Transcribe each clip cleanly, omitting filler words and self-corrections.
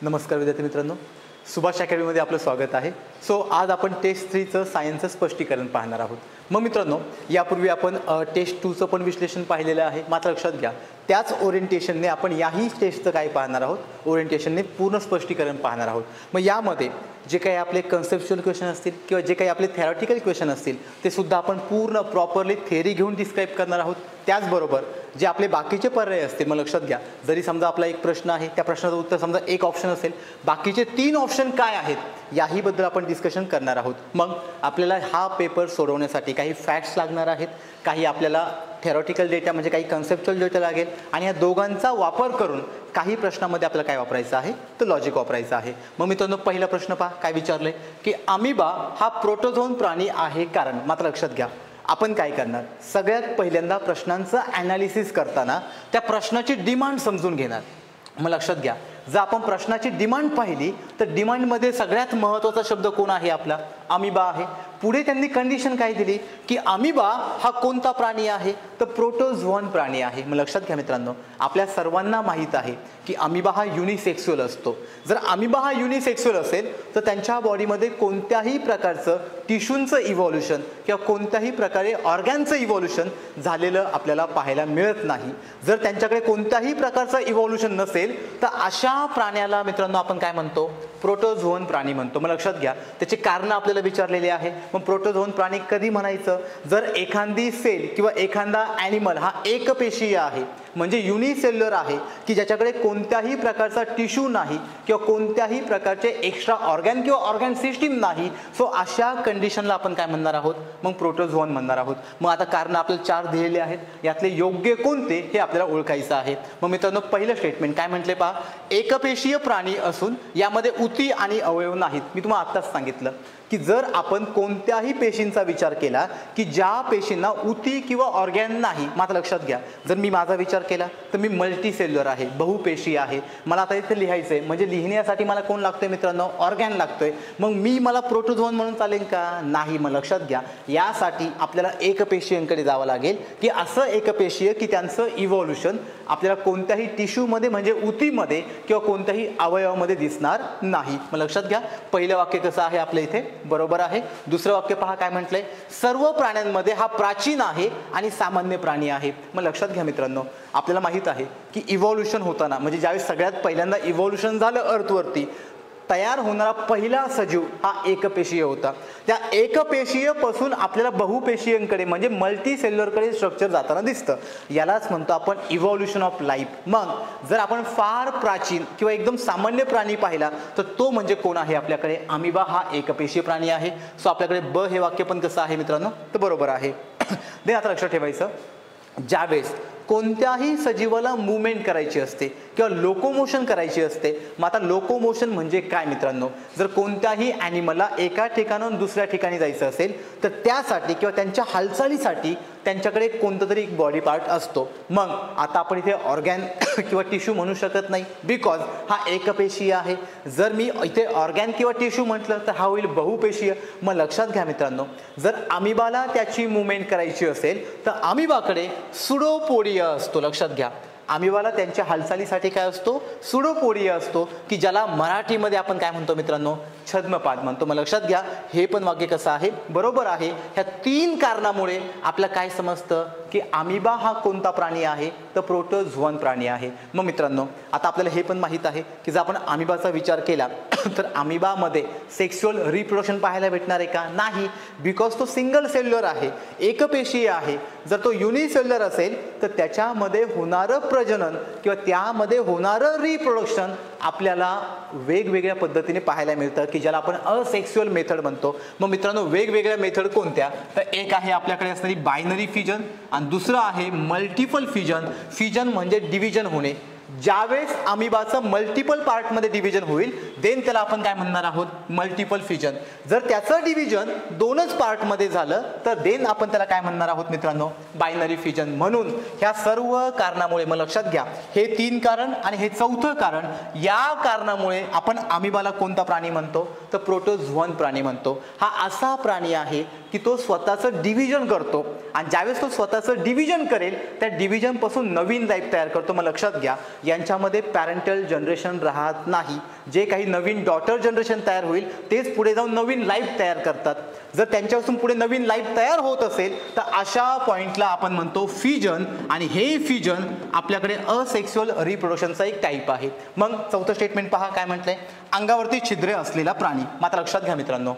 नमस्कार विद्यार्थी मित्रांनो, सुभाष अकॅडमीमध्ये आपलं स्वागत आहे. सो आज आपण टेस्ट 3चं सायन्सचं स्पष्टीकरण पाहणार आहोत. मग मित्रांनो, यापूर्वी आपण टेस्ट 2चं पण विश्लेषण पाहिलेलं आहे. मात्र लक्षात घ्या, त्याच ओरिएंटेशनने आपण याही टेस्टचं काय पाहणार आहोत, ओरिएंटेशनने पूर्ण स्पष्टीकरण पाहणार आहोत. मग यामध्ये जे काही आपले कन्सेप्च्युअल क्वेश्चन असतील किंवा जे काही आपले थेरॉटिकल क्वेश्चन असतील ते सुद्धा आपण पूर्ण प्रॉपरली थेअरी घेऊन डिस्क्राईब करणार आहोत. त्याचबरोबर जे आपले बाकीचे पर्याय असतील, मग लक्षात घ्या, जरी समजा आपला एक प्रश्न आहे, त्या प्रश्नाचं उत्तर समजा एक ऑप्शन असेल, बाकीचे 3 ऑप्शन काय आहेत याहीबद्दल आपण डिस्कशन करणार आहोत. मग आपल्याला हा पेपर सोडवण्यासाठी काही फॅक्ट्स लागणार आहेत, काही आपल्याला थेरॉटिकल डेटा म्हणजे काही कन्सेप्च्युअल डेटा लागेल आणि या दोघांचा वापर करून काही प्रश्नामध्ये आपल्याला काय वापरायचं आहे, तर लॉजिक वापरायचं आहे. मग मित्रांनो, पहिला प्रश्न पहा काय विचारलंय की अमिबा हा प्रोटोझोन प्राणी आहे कारण. मात्र लक्षात घ्या, आपण काय करणार, सगळ्यात पहिल्यांदा प्रश्नांचं ॲनालिसिस करताना त्या प्रश्नाची डिमांड समजून घेणार. मग लक्षात घ्या, जर आपण प्रश्नाची डिमांड पाहिली तर डिमांडमध्ये सगळ्यात महत्त्वाचा शब्द कोण आहे, आपला अमिबा आहे. पुढे त्यांनी कंडिशन काय दिली की अमिबा हा कोणता प्राणी आहे, तर प्रोटोझोन प्राणी आहे. मग लक्षात घ्या मित्रांनो, आपल्या सर्वांना माहीत आहे की अमिबा हा युनिसेक्सुअल असतो. जर अमिबा हा युनिसेक्सुअल असेल तर त्यांच्या बॉडीमध्ये कोणत्याही प्रकारचं टिश्यूंचं इव्हॉल्युशन किंवा कोणत्याही प्रकारे ऑर्गॅनचं इव्हॉल्युशन झालेलं आपल्याला पाहायला मिळत नाही. जर त्यांच्याकडे कोणत्याही प्रकारचं इव्हॉल्युशन नसेल तर अशा प्राण्याला मित्रांनो आपण काय म्हणतो, प्रोटोझोन प्राणी म्हणतो. मग लक्षात घ्या, त्याची कारण आपल्याला विचारलेली आहे. मग प्रोटोझोन प्राणी कधी म्हणायचं, जर एखादी सेल किंवा एखादा ॲनिमल हा एकपेशीय आहे, म्हणजे युनिसेल्युलर आहे, की ज्याच्याकडे कोणत्याही प्रकारचा टिश्यू नाही किंवा कोणत्याही प्रकारचे एक्स्ट्रा ऑर्गॅन किंवा ऑर्गॅन सिस्टीम नाही. सो अशा कंडिशनला आपण काय म्हणणार आहोत, मग प्रोटोझोन म्हणणार आहोत. मग आता कारण आपल्याला 4 दिलेले आहेत, यातले योग्य कोणते हे आपल्याला ओळखायचं आहे. मग मित्रांनो, पहिलं स्टेटमेंट काय म्हटले पहा, एकपेशीय प्राणी असून यामध्ये उती आणि अवयव नाहीत. मी तुम्हाला आत्ताच सांगितलं की जर आपण कोणत्याही पेशींचा विचार केला की ज्या पेशींना उती किंवा ऑर्गॅन नाही, मात्र लक्षात घ्या, जर मी माझा विचार केला तर मी मल्टीसेल्युलर आहे, बहुपेशी आहे. मला आता इथे लिहायचं आहे, म्हणजे लिहिण्यासाठी मला कोण लागतोय मित्रांनो, ऑर्गॅन लागतोय. मग मी मला प्रोटोझोन म्हणून चालेल का, नाही. मग लक्षात घ्या, यासाठी आपल्याला एकपेशीयांकडे जावं लागेल की असं एकपेशीय की त्यांचं इव्हॉल्युशन आपल्याला कोणत्याही टिश्यूमध्ये म्हणजे उतीमध्ये किंवा कोणत्याही अवयवामध्ये दिसणार नाही. मग लक्षात घ्या, पहिलं वाक्य कसं आहे आपल्या इथे, बरोबर आहे. दुसरं वाक्य पहा काय म्हटलंय, सर्व प्राण्यांमध्ये हा प्राचीन आहे आणि सामान्य प्राणी आहे. मग लक्षात घ्या मित्रांनो, आपल्याला माहित आहे की इव्हॉल्युशन होताना म्हणजे ज्यावेळेस सगळ्यात पहिल्यांदा इव्हॉल्युशन झालं अर्थवरती, तयार होणारा पहिला सजीव हा एकपेशीय होता. त्या एकपेशीय पासून आपल्याला बहुपेशीयांकडे म्हणजे मल्टीसेल्युलरकडे स्ट्रक्चर जाताना दिसतं. यालाच म्हणतो आपण इव्हॉल्युशन ऑफ लाईफ. मग जर आपण फार प्राचीन किंवा एकदम सामान्य प्राणी पाहिला तर तो म्हणजे कोण आहे आपल्याकडे, अमिबा हा एकपेशीय प्राणी आहे. सो आपल्याकडे ब हे वाक्य पण कसं आहे मित्रांनो, तर बरोबर आहे. दे आता लक्षात ठेवायचं, ज्यावेळेस कोणत्याही सजीवाला मुवमेंट करायची असते किंवा लोकोमोशन करायची असते. मग आता लोकोमोशन म्हणजे काय मित्रांनो, जर कोणत्याही ॲनिमलला एका ठिकाणाहून दुसऱ्या ठिकाणी जायचं असेल तर त्यासाठी किंवा त्यांच्या हालचालीसाठी त्यांच्याकडे कोणतं तरी एक बॉडी पार्ट असतो. मग आता आपण इथे ऑर्गॅन किंवा टिश्यू म्हणू शकत नाही, बिकॉज हा एकपेशीय आहे. जर मी इथे ऑर्गॅन किंवा टिश्यू म्हटलं तर हा होईल बहुपेशीय. मग लक्षात घ्या मित्रांनो, जर अमिबाला त्याची मुवमेंट करायची असेल तर अमिबाकडे सुडोपोडिया असतो. लक्षात घ्या, अमिबाला त्यांच्या हालचालीसाठी काय असतो, सुडोपोडिया असतो, की ज्याला मराठीमध्ये आपण काय म्हणतो मित्रांनो, छद्मपाद म्हणतो. मग लक्षात घ्या, हे पण वाक्य कसं आहे, बरोबर आहे. ह्या 3 कारणामुळे आपल्याला काय समजतं की अमिबा हा कोणता प्राणी आहे, तर प्रोटोझोन प्राणी आहे. मग मित्रांनो, आता आपल्याला हे पण माहीत आहे की जर आपण अमिबाचा विचार केला तर अमिबामध्ये सेक्शुअल रिप्रोडक्शन पाहायला भेटणार आहे का, नाही. बिकॉज तो सिंगल सेल्युलर आहे, एकपेशीय आहे. जर तो युनिसेल्युलर असेल तर त्याच्यामध्ये होणारं प्रजनन किंवा त्यामध्ये होणारं रिप्रोडक्शन आपल्याला वेगवेगळ्या पद्धतीने पाहायला मिळतं की ज्याला आपण असेक्सुअल मेथड म्हणतो. मग मित्रांनो, वेगवेगळ्या मेथड कोणत्या, तर एक आहे आपल्याकडे असणारी बायनरी फिजन आणि दुसरं आहे मल्टिपल फिजन. फिजन म्हणजे डिव्हिजन होणे. ज्यावेळेस अमिबाचं मल्टिपल पार्टमध्ये डिव्हिजन होईल देन त्याला आपण काय म्हणणार आहोत, मल्टिपल फिजन. जर त्याचं डिव्हिजन 2च पार्टमध्ये झालं तर देन आपण त्याला काय म्हणणार आहोत मित्रांनो, बायनरी फिजन. म्हणून ह्या सर्व कारणामुळे, मग लक्षात घ्या, हे 3 कारण आणि हे 4थं कारण, या कारणामुळे आपण अमिबाला कोणता प्राणी म्हणतो, तर प्रोटोझोन प्राणी म्हणतो. हा असा प्राणी आहे की तो स्वतःचं डिव्हिजन करतो आणि ज्यावेळेस तो स्वतःचं डिव्हिजन करेल त्या डिव्हिजन पासून नवीन लाईफ तयार करतो. मग लक्षात घ्या यांच्यामध्ये पॅरेंटल जनरेशन राहत नाही. जे काही नवीन डॉटर जनरेशन तयार होईल तेच पुढे जाऊन नवीन लाईफ तयार करतात. जर त्यांच्यापासून पुढे नवीन लाईफ तयार होत असेल तर अशा पॉइंटला आपण म्हणतो फ्युजन आणि हे फ्युजन आपल्याकडे असेक्सुअल रिप्रोडक्शनचा एक टाईप आहे. मग चौथं स्टेटमेंट पहा काय म्हटलंय, अंगावरती छिद्रे असलेला प्राणी. मात्र लक्षात घ्या मित्रांनो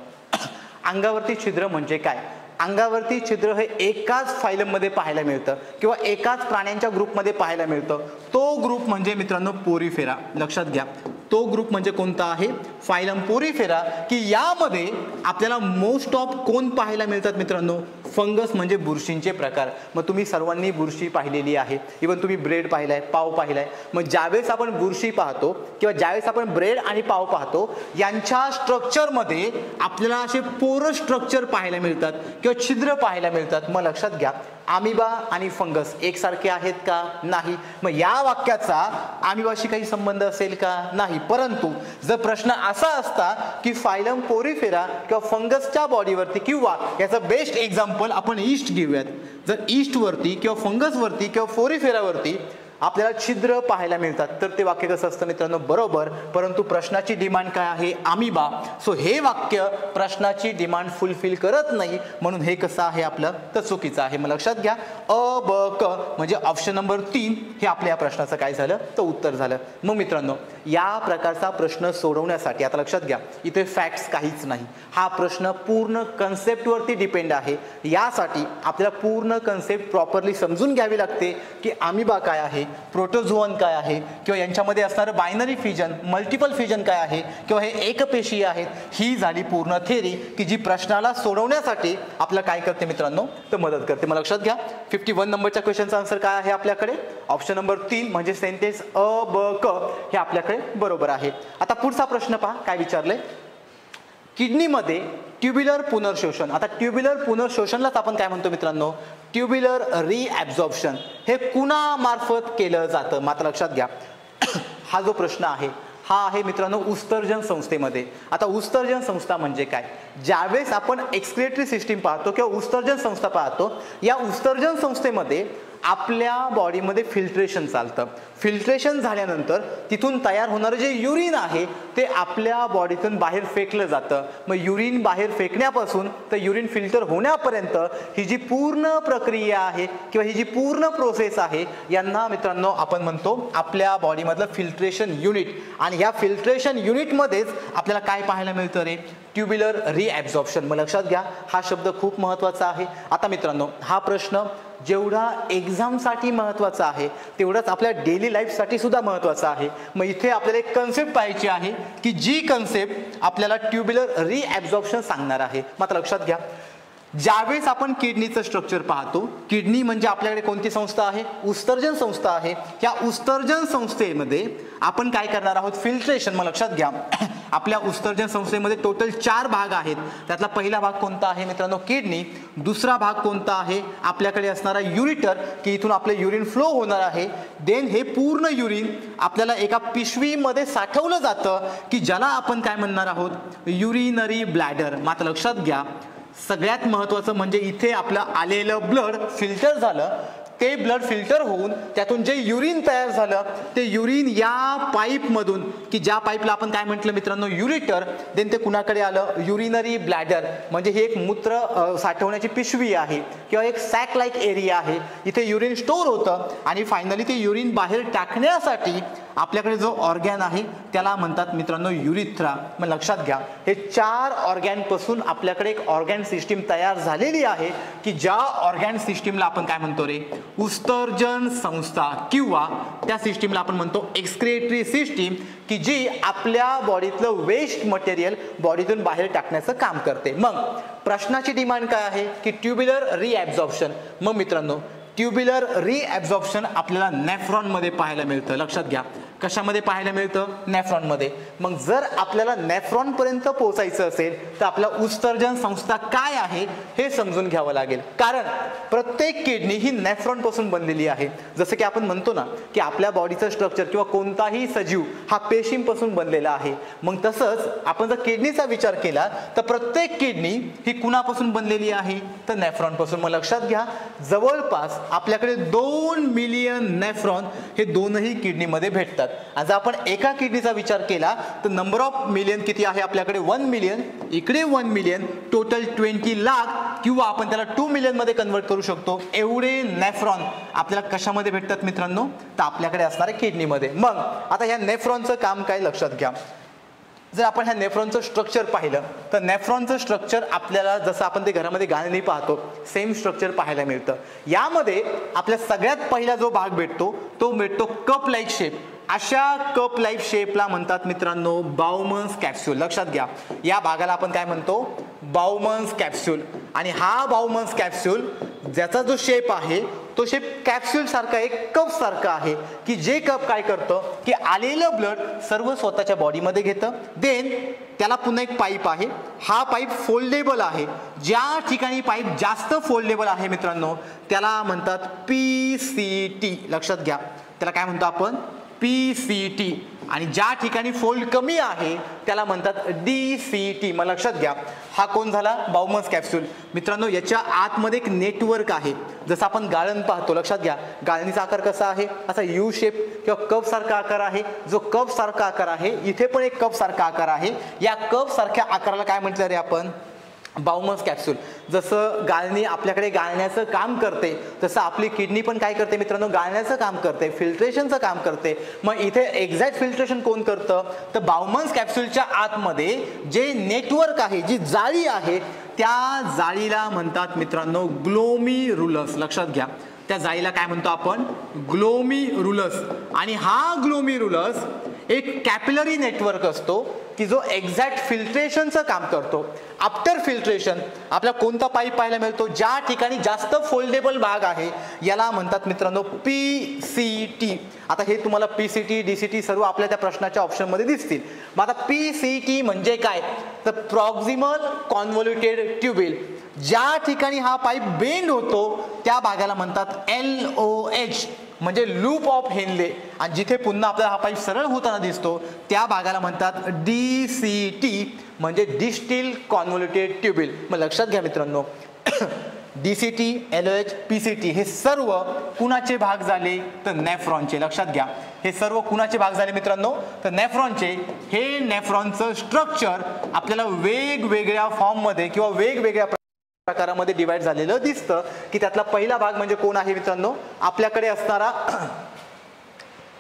अंगावरती छिद्र म्हणजे काय. अंगावरती छिद्र हे एकाच फायलममध्ये पाहायला मिळतं किंवा एकाच प्राण्यांच्या ग्रुपमध्ये पाहायला मिळतं. तो ग्रुप म्हणजे मित्रांनो पोरीफेरा. लक्षात घ्या तो ग्रुप म्हणजे कोणता आहे, फायलम पोरीफेरा, की यामध्ये आपल्याला मोस्ट ऑफ कोण पाहायला मिळतात मित्रांनो, फंगस म्हणजे बुरशींचे प्रकार. मग तुम्ही सर्वांनी बुरशी पाहिलेली आहे, इव्हन तुम्ही ब्रेड पाहिलाय, पाव पाहिलाय. मग ज्यावेळेस आपण बुरशी पाहतो किंवा ज्यावेळेस आपण ब्रेड आणि पाव पाहतो यांच्या स्ट्रक्चरमध्ये आपल्याला असे पोरस स्ट्रक्चर पाहायला मिळतात किंवा छिद्र पाहायला मिळतात. मग लक्षात घ्या अमिबा आणि फंगस एकसारखे आहेत का, नाही. मग या वाक्याचा अमिबाशी काही संबंध असेल का, नाही. परंतु जर प्रश्न असा असता की फायलम पोरीफेरा किंवा फंगसच्या बॉडीवरती, किंवा याचं बेस्ट एक्झाम्पल आपण ईस्ट घेऊयात, जर ईस्टवरती किंवा फंगसवरती किंवा पोरीफेरावरती आपल्याला छिद्र पाहायला मिळतात तर ते वाक्य कसं असतं मित्रांनो, बरोबर. परंतु प्रश्नाची डिमांड काय आहे, अमिबा. सो हे वाक्य प्रश्नाची डिमांड फुलफिल करत नाही, म्हणून हे कसं आहे आपलं तर चुकीचं आहे. मग लक्षात घ्या अ ब क म्हणजे ऑप्शन नंबर 3 हे आपल्या या प्रश्नाचं काय झालं तर उत्तर झालं. मग मित्रांनो या प्रकारचा प्रश्न सोडवण्यासाठी आता लक्षात घ्या इथे फॅक्ट्स काहीच नाही. हा प्रश्न पूर्ण कन्सेप्टवरती डिपेंड आहे. यासाठी आपल्याला पूर्ण कन्सेप्ट प्रॉपरली समजून घ्यावी लागते की अमिबा काय आहे, प्रोटोझोअन काय आहे, किंवा यांच्यामध्ये असणारं बायनरी फ्युजन, मल्टिपल फ्युजन काय आहे, किंवा हे एकपेशीय आहेत. ही झाली पूर्ण थेरी की जी प्रश्नाला सोडवण्यासाठी आपल्याला काय करते मित्रांनो तर मदत करते. मग लक्षात घ्या 51 नंबरच्या क्वेश्चनचा आन्सर काय आहे आपल्याकडे, ऑप्शन नंबर 3 म्हणजे सेंटेन्स अ ब क हे आपल्याकडे बरोबर आहे. आता पुढचा प्रश्न पहा काय विचारलंय, किडनीमध्ये ट्युब्युलर पुनर्शोषण. आता ट्युब्युलर पुनर्शोषणलाच आपण काय म्हणतो मित्रांनो, ट्युब्युलर रिॲब्झॉर्प्शन. हे कुणामार्फत केलं जातं. मात्र लक्षात घ्या हा जो प्रश्न आहे हा आहे मित्रांनो उत्सर्जन संस्थेमध्ये. आता उत्सर्जन संस्था म्हणजे काय, ज्यावेळेस आपण एक्सक्रिएटरी सिस्टीम पाहतो किंवा उत्सर्जन संस्था पाहतो, या उत्सर्जन संस्थेमध्ये आपल्या बॉडीमध्ये फिल्ट्रेशन चालतं. फिल्ट्रेशन झाल्यानंतर तिथून तयार होणारं जे युरिन आहे ते आपल्या बॉडीतून बाहेर फेकलं जातं. मग युरिन बाहेर फेकण्यापासून तर युरिन फिल्टर होण्यापर्यंत ही जी पूर्ण प्रक्रिया आहे किंवा ही जी पूर्ण प्रोसेस आहे यांना मित्रांनो आपण म्हणतो आपल्या बॉडीमधलं फिल्ट्रेशन युनिट. आणि या फिल्ट्रेशन युनिटमध्येच आपल्याला काय पाहायला मिळतं रे, ट्युब्युलर रिॲब्झॉर्प्शन. मग लक्षात घ्या हा शब्द खूप महत्त्वाचा आहे. आता मित्रांनो हा प्रश्न जेवढा एक्झामसाठी महत्त्वाचा आहे तेवढाच आपल्या डेली लाईफसाठी सुद्धा महत्त्वाचा आहे. मग इथे आपल्याला एक कन्सेप्ट पाहायची आहे की जी कन्सेप्ट आपल्याला ट्युब्युलर रिॲब्झॉर्प्शन सांगणार आहे. मात्र लक्षात घ्या ज्यावेळेस आपण किडनीचं स्ट्रक्चर पाहतो, किडनी म्हणजे आपल्याकडे कोणती संस्था आहे, उत्सर्जन संस्था आहे. या उत्सर्जन संस्थेमध्ये आपण काय करणार आहोत, फिल्ट्रेशन. मग लक्षात घ्या आपल्या उत्सर्जन संस्थेमध्ये टोटल 4 भाग आहेत. त्यातला पहिला भाग कोणता आहे मित्रांनो, किडनी. दुसरा भाग कोणता आहे, आपल्याकडे असणारा युरिटर की इथून आपले युरिन फ्लो होणार आहे. देन हे पूर्ण युरिन आपल्याला एका पिशवीमध्ये साठवलं जातं की ज्याला आपण काय म्हणणार आहोत, युरिनरी ब्लॅडर. मात्र लक्षात घ्या सगळ्यात महत्त्वाचं म्हणजे इथे आपलं आलेलं ब्लड फिल्टर झालं. ते ब्लड फिल्टर होऊन त्यातून जे युरिन तयार झालं ते युरिन या पाईपमधून की ज्या पाईपला आपण काय म्हटलं मित्रांनो युरिटर, देन ते कुणाकडे आलं, युरिनरी ब्लॅडर. म्हणजे हे एक मूत्र साठवण्याची पिशवी आहे किंवा एक सॅक लाईक एरिया आहे. इथे युरिन स्टोर होतं आणि फायनली ते युरिन बाहेर टाकण्यासाठी आपल्याकडे जो ऑर्गॅन आहे त्याला म्हणतात मित्रांनो युरिथ्रा. मग लक्षात घ्या हे 4 ऑर्गॅनपासून आपल्याकडे एक ऑर्गॅन सिस्टीम तयार झालेली आहे की ज्या ऑर्गॅन सिस्टीमला आपण काय म्हणतो रे, उत्सर्जन संस्था, किंवा त्या सिस्टीमला आपण म्हणतो एक्सक्रिएटरी सिस्टीम की जी आपल्या बॉडीतलं वेस्ट मटेरियल बॉडीतून बाहेर टाकण्याचं काम करते. मग प्रश्नाची डिमांड काय आहे की ट्युब्युलर रिॲब्झॉर्प्शन. मग मित्रांनो ट्युब्युलर रिॲब्झॉर्प्शन आपल्याला नेफ्रॉनमध्ये पाहायला मिळतं. लक्षात घ्या कशामध्ये पाहायला मिळतं? नेफ्रॉनमध्ये. मग जर आपल्याला नेफ्रॉनपर्यंत पोहोचायचं असेल तर आपला उत्सर्जन संस्था काय आहे हे समजून घ्यावं लागेल. कारण प्रत्येक किडनी ही नेफ्रॉनपासून बनलेली आहे. जसं की आपण म्हणतो ना की आपल्या बॉडीचं स्ट्रक्चर किंवा कोणताही सजीव हा पेशींपासून बनलेला आहे. मग तसंच आपण जर किडनीचा विचार केला तर प्रत्येक किडनी ही कुणापासून बनलेली आहे? तर नेफ्रॉनपासून. मग लक्षात घ्या, जवळपास आपल्याकडे 2 मिलियन नेफ्रॉन हे दोनही किडनीमध्ये भेटतात. आज आपण एका किडनीचा विचार केला तर नंबर ऑफ मिलियन किती आहे आपल्याकडे? 1 मिलियन. इकडे 1 मिलियन, टोटल 20 लाख, किंवा आपण त्याला 2 मिलियन मध्ये कन्वर्ट करू शकतो. एवढे नेफ्रॉन आपल्याला कशामध्ये भेटतात मित्रांनो? तर आपल्याकडे असणाऱ्या किडनीमध्ये. मग आता ह्या नेफ्रॉनचं काम काय लक्षात घ्या. जर आपण ह्या नेफ्रॉनचं स्ट्रक्चर पाहिलं तर नेफ्रॉनचं स्ट्रक्चर आपल्याला जसं आपण ते घरामध्ये गाळणी पाहतो सेम स्ट्रक्चर पाहायला मिळतं. यामध्ये आपल्या सगळ्यात पहिला जो भाग भेटतो तो भेटतो कप लाईक शेप. अशा कप लाईक शेपला म्हणतात मित्रांनो बाउमन्स कॅप्सूल. लक्षात घ्या, या भागाला आपण काय म्हणतो? बाउमन्स कॅप्सूल. आणि हा बाउमन्स कॅप्सूल ज्याचा जो शेप आहे तो शेप कॅप्सूल सारखा एक कप सारखा आहे की जे कप काय करतं की आलेलं ब्लड सर्व स्वतःच्या बॉडीमध्ये घेतं. देन त्याला पुन्हा एक पाईप आहे. हा पाईप फोल्डेबल आहे. ज्या ठिकाणी पाईप जास्त फोल्डेबल आहे मित्रांनो त्याला म्हणतात PCT. लक्षात घ्या, त्याला काय म्हणतो आपण? PCT. आणि ज्या ठिकाणी फोल्ड कमी आहे त्याला म्हणतात DCT. मग लक्षात घ्या, हा कोण झाला? बाउमन्स कॅप्सूल. मित्रांनो याच्या आतमध्ये एक नेटवर्क आहे. जसं आपण गाळण पाहतो, लक्षात घ्या गाळणीचा आकार कसा आहे? असा यू शेप किंवा कप सारखा आकार आहे. जो कप सारखा आकार आहे इथे पण एक कप सारखा आकार आहे. या कप सारख्या आकाराला काय म्हटलं रे आपण? बाउमन्स कॅप्सूल. जसं गाळणी आपल्याकडे गाळण्याचं काम करते तसं आपली किडनी पण काय करते मित्रांनो? गाळण्याचं काम करते, फिल्ट्रेशनचं काम करते. मग इथे एक्झॅक्ट फिल्ट्रेशन कोण करतं? तर बाउमन्स कॅप्सूलच्या आतमध्ये जे नेटवर्क आहे, जी जाळी आहे, त्या जाळीला म्हणतात मित्रांनो ग्लोमेरुलस. लक्षात घ्या, त्या जाळीला काय म्हणतो आपण? ग्लोमेरुलस. आणि हा ग्लोमेरुलस एक कॅपिलरी नेटवर्क असतो की जो एक्झॅक्ट फिल्ट्रेशनचं काम करतो. आफ्टर फिल्ट्रेशन आपल्याला कोणता पाईप पाहायला मिळतो? ज्या ठिकाणी जास्त फोल्डेबल भाग आहे याला म्हणतात मित्रांनो PCT. आता हे तुम्हाला PCT DCT सर्व आपल्या त्या प्रश्नाच्या ऑप्शनमध्ये दिसतील. मग आता PCT म्हणजे काय? तर प्रॉक्सिमल कॉन्व्होल्युटेड ट्यूबिल. ज्या ठिकाणी हा पाईप बेंड होतो त्या भागाला म्हणतात LOH म्हणजे लूप ऑफ हेनले. आणि जिथे पुन्हा आपल्याला हा पाईप सरळ होताना दिसतो त्या भागाला म्हणतात DCT म्हणजे डिस्टिल कॉन्व्होल्युटेड ट्यूबिल. मग लक्षात घ्या मित्रांनो DCT, LOH, PCT हे सर्व कुणाचे भाग झाले? तर नेफ्रॉनचे. लक्षात घ्या, हे सर्व कुणाचे भाग झाले मित्रांनो? तर नेफ्रॉनचे. हे नेफ्रॉनचं स्ट्रक्चर आपल्याला वेगवेगळ्या फॉर्ममध्ये किंवा वेगवेगळ्या प्रकारामध्ये डिवाइड झालेलं दिसतं. की त्यातला पहिला भाग म्हणजे कोण आहे मित्रांनो? आपल्याकडे असणारा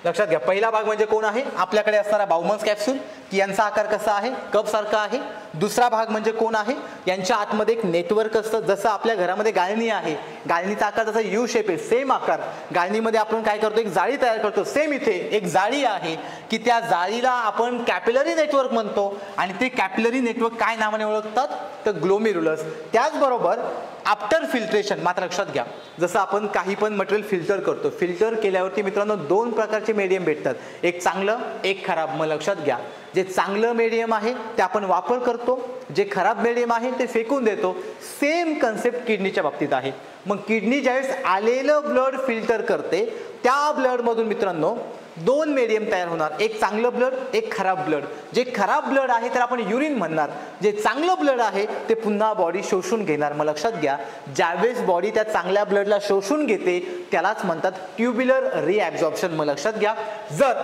लक्षात घ्या, पहिला भाग म्हणजे कोण आहे? आपल्याकडे असणारा बाउमन्स कॅप्सूल की यांचा आकार कसा आहे? कप सारखा आहे. दुसरा भाग म्हणजे कोण आहे? यांच्या आतमध्ये एक नेटवर्क असतं. जसं आपल्या घरामध्ये गाळणी आहे, गाळणीचा आकार जसा यू शेप आहे सेम आकार. गाळणीमध्ये आपण काय करतो? एक जाळी तयार करतो. सेम इथे एक जाळी आहे की त्या जाळीला आपण कॅपिलरी नेटवर्क म्हणतो. आणि ते कॅपिलरी नेटवर्क काय नावाने ओळखतात? तर ग्लोमेरुलस. त्याचबरोबर आफ्टर फिल्ट्रेशन मात्र लक्षात घ्या, जसं आपण काही पण मटेरियल फिल्टर करतो, फिल्टर केल्यावरती मित्रांनो 2 प्रकारचे मीडियम भेटतात, एक चांगलं एक खराब. मग लक्षात घ्या, जे चांगलं मीडियम आहे ते आपण वापर करतो, जे खराब मीडियम आहे ते फेकून देतो. सेम कन्सेप्ट किडनीच्या बाबतीत आहे. मग किडनी ज्यावेळेस आलेलं ब्लड फिल्टर करते त्या ब्लडमधून मित्रांनो 2 मीडियम तयार होणार, एक चांगलं ब्लड एक खराब ब्लड. जे खराब ब्लड आहे तर आपण युरिन म्हणणार, जे चांगलं ब्लड आहे ते पुन्हा बॉडी शोषून घेणार. मग लक्षात घ्या, ज्यावेळेस बॉडी त्या चांगल्या ब्लडला शोषून घेते त्यालाच म्हणतात ट्युब्युलर रिॲब्झॉर्प्शन. मग लक्षात घ्या, जर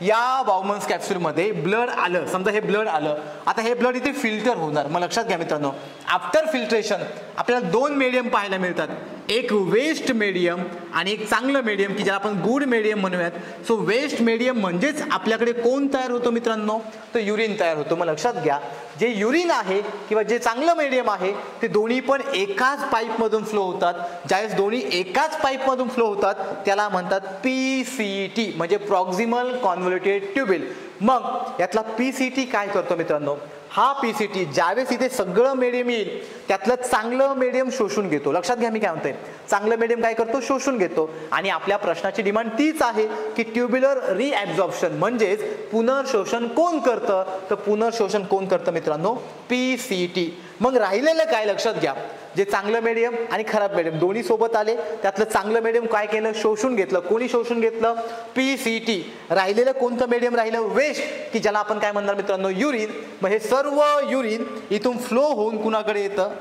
या बाउमन्स कॅप्सूलमध्ये ब्लड आलं, समजा हे ब्लड आलं, आता हे ब्लड इथे फिल्टर होणार. मग लक्षात घ्या मित्रांनो, आफ्टर फिल्ट्रेशन आपल्याला 2 मीडियम पाहायला मिळतात, एक वेस्ट मीडियम आणि एक चांगलं मीडियम की ज्याला आपण गुड मीडियम म्हणूयात. सो वेस्ट मीडियम म्हणजेच आपल्याकडे कोण तयार होतो मित्रांनो? तर युरिन तयार होतो. मग लक्षात घ्या, जे युरिन आहे किंवा जे चांगलं मीडियम आहे ते दोन्ही पण एकाच पाईपमधून फ्लो होतात. ज्यावेळेस दोन्ही एकाच पाईपमधून फ्लो होतात त्याला म्हणतात PCT म्हणजे प्रॉक्सिमल कॉन्व्होल्युटेड ट्यूबिल. मग यातला PCT काय करतो मित्रांनो? हा पीसीटी ज्यावेळेस इथे सगळं मीडियम येईल त्यातलं चांगलं मीडियम शोषून घेतो. लक्षात घ्या मी काय म्हणतोय, चांगलं मीडियम काय करतो, शोषून घेतो. आणि आपल्या प्रश्नाची डिमांड तीच आहे की ट्युब्युलर रिॲब्झॉर्प्शन म्हणजेच पुनर्शोषण कोण करतं, तर पुनर्शोषण कोण करतं मित्रांनो, पीसीटी. मग राहिलेलं काय लक्षात घ्या, जे चांगलं मीडियम आणि खराब मीडियम दोन्ही सोबत आले, त्यातलं चांगलं मीडियम काय केलं, शोषून घेतलं. कोणी शोषून घेतलं, पीसीटी. राहिलेलं कोणतं मीडियम राहिलं, वेस्ट, की ज्याला आपण काय म्हणणार मित्रांनो, युरिन. मग हे सर्व युरिन इथून फ्लो होऊन कुणाकडे येतं,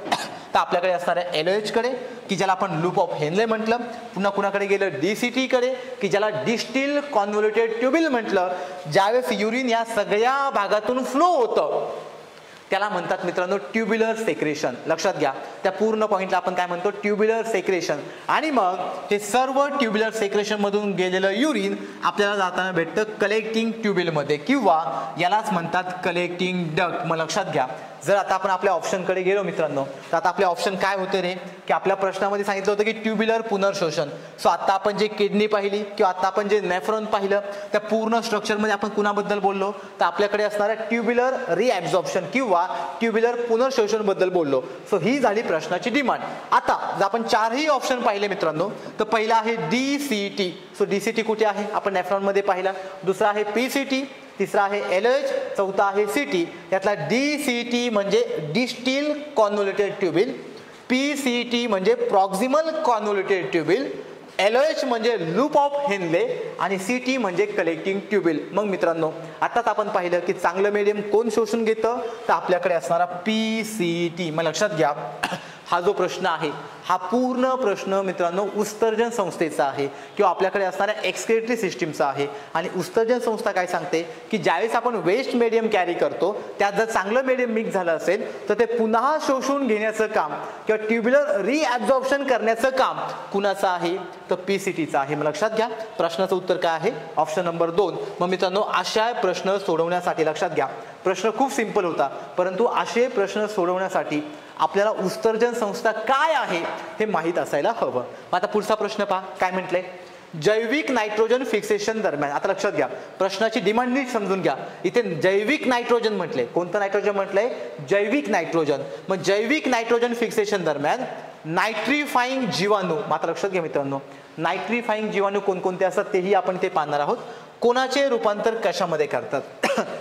तर आपल्याकडे असणार आहे एलओएच कडे, की ज्याला आपण लूप ऑफ हेनले म्हटलं. पुन्हा कुणाकडे गेलं, डीसीटी कडे, की ज्याला डिस्टिल कॉन्व्होल्युटेड ट्युबिल म्हटलं. ज्यावेळेस युरिन या सगळ्या भागातून फ्लो होतं त्याला म्हणतात मित्रांनो ट्युब्युलर सेक्रेशन. लक्षात घ्या, त्या पूर्ण पॉइंटला आपण काय म्हणतो, ट्युब्युलर सेक्रेशन. आणि मग हे सर्व ट्युब्युलर सेक्रेशन मधून गेलेलं युरिन आपल्याला जाताना भेटतं कलेक्टिंग ट्युबिलमध्ये, किंवा यालाच म्हणतात कलेक्टिंग डक्ट. मग लक्षात घ्या, जर आता आपण आपल्या ऑप्शनकडे गेलो मित्रांनो, तर आता आपले ऑप्शन काय होते रे, की आपल्या प्रश्नामध्ये सांगितलं होतं की ट्युब्युलर पुनर्शोषण. सो आता आपण जे किडनी पाहिली किंवा आता आपण जे नेफ्रॉन पाहिलं, त्या पूर्ण स्ट्रक्चरमध्ये आपण कुणाबद्दल बोललो, तर आपल्याकडे असणाऱ्या ट्युब्युलर रिॲब्झॉर्प्शन किंवा ट्युब्युलर पुनर्शोषण बद्दल बोललो. सो ही झाली प्रश्नाची डिमांड. आता जर आपण चारही ऑप्शन पाहिले मित्रांनो, तर पहिला आहे डीसीटी. सो डीसीटी कुठे आहे, आपण नेफ्रॉन मध्ये पाहिला. दुसरा आहे पीसीटी, तिसरा आहे एलएच, चौथा आहे सीटी. यातला डीसीटी म्हणजे डिस्टिल कॉन्व्होल्युटेड ट्युबिल, पीसीटी म्हणजे प्रॉक्सिमल कॉन्व्होल्युटेड ट्युबिल, एलओएच म्हणजे लूप ऑफ हेनले आणि सीटी म्हणजे कलेक्टिंग ट्युबिल. मग मित्रांनो आताच आपण पाहिलं की चांगलं मीडियम कोण शोषून घेतं, तर आपल्याकडे असणारा पीसीटी. मग लक्षात घ्या, हा जो प्रश्न आहे हा पूर्ण प्रश्न मित्रांनो उत्सर्जन संस्थेचा आहे किंवा आपल्याकडे असणाऱ्या एक्सक्रेटरी सिस्टीमचा आहे. आणि उत्सर्जन संस्था काय सांगते की ज्यावेळेस आपण वेस्ट मीडियम कॅरी करतो त्यात जर चांगलं मीडियम मिक्स झालं असेल तर ते पुन्हा शोषून घेण्याचं काम किंवा ट्युब्युलर रिॲब्झॉर्प्शन करण्याचं काम कुणाचं आहे, तर पीसीटीचं आहे. मग लक्षात घ्या, प्रश्नाचं उत्तर काय आहे, ऑप्शन नंबर 2. मग मित्रांनो अशा प्रश्न सोडवण्यासाठी लक्षात घ्या, प्रश्न खूप सिंपल होता, परंतु असे प्रश्न सोडवण्यासाठी आपल्याला उत्सर्जन संस्था काय आहे हे माहीत असायला हवं. आता पुढचा प्रश्न पहा, काय म्हटलंय, जैविक नायट्रोजन फिक्सेशन दरम्यान. आता लक्षात घ्या, प्रश्नाची डिमांड नीट समजून घ्या. इथे जैविक नायट्रोजन म्हटले, कोणतं नायट्रोजन म्हटलंय, जैविक नायट्रोजन. मग जैविक नायट्रोजन फिक्सेशन दरम्यान नायट्रीफाईंग जीवाणू, मात्र लक्षात घ्या मित्रांनो, नायट्रीफाईंग जीवाणू कोणकोणते असतात तेही आपण ते पाहणार आहोत. कोणाचे रूपांतर कशामध्ये करतात.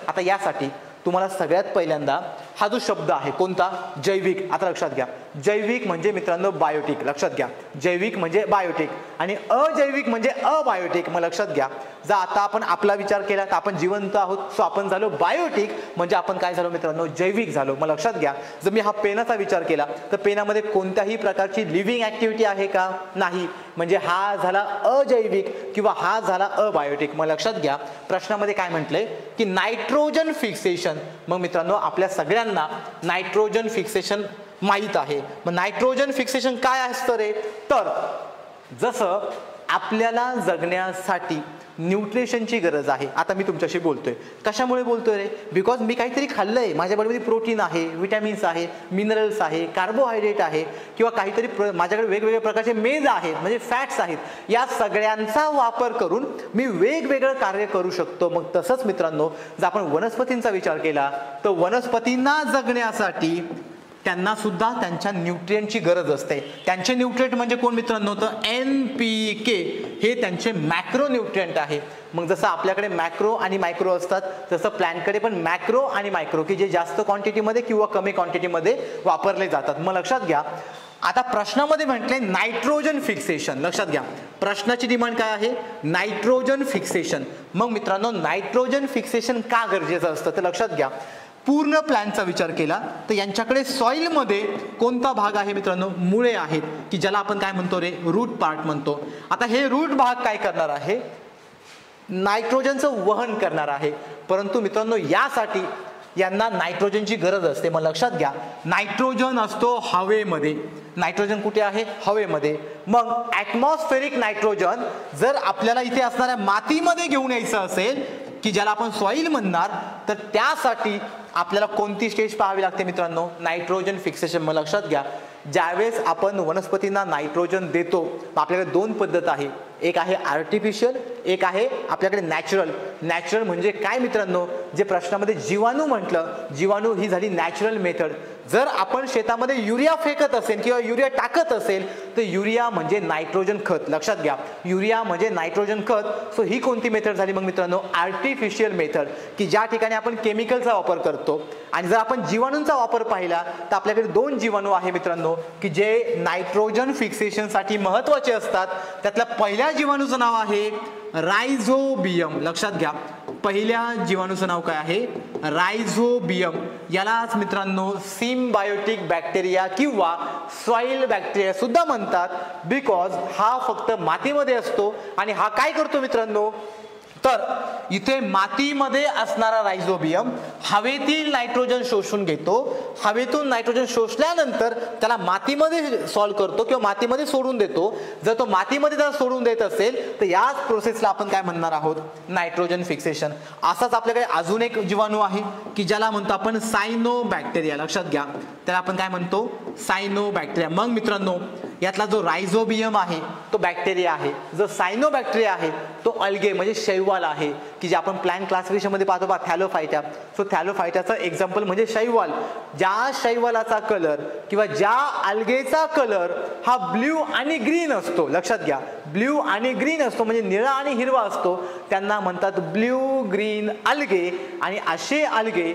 आता यासाठी तुम्हाला सगळ्यात पहिल्यांदा हा जो शब्द आहे कोणता, जैविक. आता लक्षात घ्या, जैविक म्हणजे मित्रांनो बायोटिक. लक्षात घ्या, जैविक म्हणजे बायोटिक आणि अजैविक म्हणजे अबायोटिक. मग लक्षात घ्या, जर आता आपण आपला विचार केला तर आपण जिवंत आहोत, सो आपण झालो बायोटिक, म्हणजे आपण काय झालो मित्रांनो, जैविक झालो. मग लक्षात घ्या, जर मी हा पेनाचा विचार केला तर पेनामध्ये कोणत्याही प्रकारची लिव्हिंग ऍक्टिव्हिटी आहे का, नाही, म्हणजे हा झाला अजैविक किंवा हा झाला अबायोटिक. मग लक्षात घ्या, प्रश्नामध्ये काय म्हटलंय की नायट्रोजन फिक्सेशन. मग मित्रांनो आपल्या सगळ्यांना नायट्रोजन फिक्सेशन माहित आहे. मग नायट्रोजन फिक्सेशन काय असतं रे, तर जसं आपल्याला जगण्यासाठी न्यूट्रिशनची गरज आहे. आता मी तुमच्याशी बोलतोय, कशामुळे बोलतोय रे, बिकॉज मी काहीतरी खाल्लंय, माझ्या बॉडीमध्ये प्रोटीन आहे, विटॅमिन्स आहे, मिनरल्स आहे, कार्बोहायड्रेट आहे, किंवा काहीतरी माझ्याकडे वेगवेगळ्या प्रकारचे मेज आहेत म्हणजे फॅट्स आहेत. या सगळ्यांचा वापर करून मी वेगवेगळं कार्य करू शकतो. मग तसंच मित्रांनो जर आपण वनस्पतींचा विचार केला तर वनस्पतींना जगण्यासाठी त्यांना सुद्धा त्यांच्या न्यूट्रिएंटची गरज असते. त्यांचे न्यूट्रिएंट म्हणजे कोण मित्रांनो, तर NPK हे त्यांचे मॅक्रो न्यूट्रिएंट आहे. मग जसं आपल्याकडे मॅक्रो आणि मायक्रो असतात तसं प्लॅन्टकडे पण मॅक्रो आणि मायक्रो की जे जास्त क्वांटिटीमध्ये किंवा कमी क्वांटिटीमध्ये वापरले जातात. मग लक्षात घ्या, आता प्रश्नामध्ये म्हटले नायट्रोजन फिक्सेशन. लक्षात घ्या, प्रश्नाची डिमांड काय आहे, नायट्रोजन फिक्सेशन. मग मित्रांनो नायट्रोजन फिक्सेशन का गरजेचं असतं, तर लक्षात घ्या, पूर्ण प्लॅनचा विचार केला तर यांच्याकडे सॉइलमध्ये कोणता भाग आहे मित्रांनो, मुळे आहेत, की ज्याला आपण काय म्हणतो रे, रूट पार्ट म्हणतो. आता हे रूट भाग काय करणार आहे, नायट्रोजनचं वहन करणार आहे. परंतु मित्रांनो यासाठी यांना नायट्रोजनची गरज असते. मग लक्षात घ्या, नायट्रोजन असतो हवेमध्ये. नायट्रोजन कुठे आहे, हवेमध्ये. मग ॲटमॉस्फेरिक नायट्रोजन जर आपल्याला इथे असणाऱ्या मातीमध्ये घेऊन यायचं असेल की ज्याला आपण सॉइल म्हणणार, तर त्यासाठी आपल्याला कोणती स्टेज पाहावी लागते मित्रांनो, नायट्रोजन फिक्सेशन. मग लक्षात घ्या, ज्यावेळेस आपण वनस्पतींना नायट्रोजन देतो आपल्याकडे दोन पद्धत आहे. एक आहे आर्टिफिशियल, एक आहे आपल्याकडे नॅचरल. नॅचरल म्हणजे काय मित्रांनो, जे प्रश्नामध्ये जीवाणू म्हटलं, जीवाणू ही झाली नॅचरल मेथड. जर आपण शेतामध्ये युरिया फेकत असेल किंवा युरिया टाकत असेल तर युरिया म्हणजे नायट्रोजन खत. लक्षात घ्या, युरिया म्हणजे नायट्रोजन खत. सो ही कोणती मेथड झाली मग मित्रांनो, आर्टिफिशियल मेथड, की ज्या ठिकाणी आपण केमिकलचा वापर करतो. आणि जर आपण जीवाणूंचा वापर पाहिला तर आपल्याकडे 2 जीवाणू आहे मित्रांनो की जे नायट्रोजन फिक्सेशनसाठी महत्त्वाचे असतात. त्यातल्या पहिल्या जीवाणूचं नाव आहे रायझोबियम. लक्षात घ्या, पहिल्या जीवाणूचं नाव काय आहे, रायझोबियम. यालाच मित्रांनो सिम्बायोटिक बॅक्टेरिया किंवा सॉइल बॅक्टेरिया सुद्धा म्हणतात, बिकॉज हा फक्त मातीमध्ये असतो. आणि हा काय करतो मित्रांनो, तर इथे मातीमध्ये असणारा रायझोबियम हवेतील नायट्रोजन शोषून घेतो. हवेतून नायट्रोजन शोषल्यानंतर त्याला मातीमध्ये सॉल्व करतो किंवा मातीमध्ये सोडून देतो. जर तो मातीमध्ये त्याला सोडून देत असेल तर याच प्रोसेसला आपण काय म्हणणार आहोत, नायट्रोजन फिक्सेशन. असाच आपल्याकडे अजून एक जीवाणू आहे की ज्याला म्हणतो आपण सायनोबॅक्टेरिया. लक्षात घ्या, त्याला आपण काय म्हणतो, सायनोबॅक्टेरिया. मग मित्रांनो यातला जो रायझोबियम आहे तो बॅक्टेरिया आहे, जो सायनोबॅक्टेरिया आहे तो अल्गे म्हणजे शैवाल आहे, की जे आपण प्लांट क्लासिफिकेशन मध्ये पाहतो बा, थॅलोफायटा. सो थॅलोफायटाचं एक्झाम्पल म्हणजे शैवाल. ज्या शैवालाचा कलर किंवा ज्या अल्गेचा कलर हा ब्ल्यू आणि ग्रीन असतो. लक्षात घ्या, ब्ल्यू आणि ग्रीन असतो म्हणजे निळा आणि हिरवा असतो, त्यांना म्हणतात ब्ल्यू ग्रीन अल्गे. आणि असे अल्गे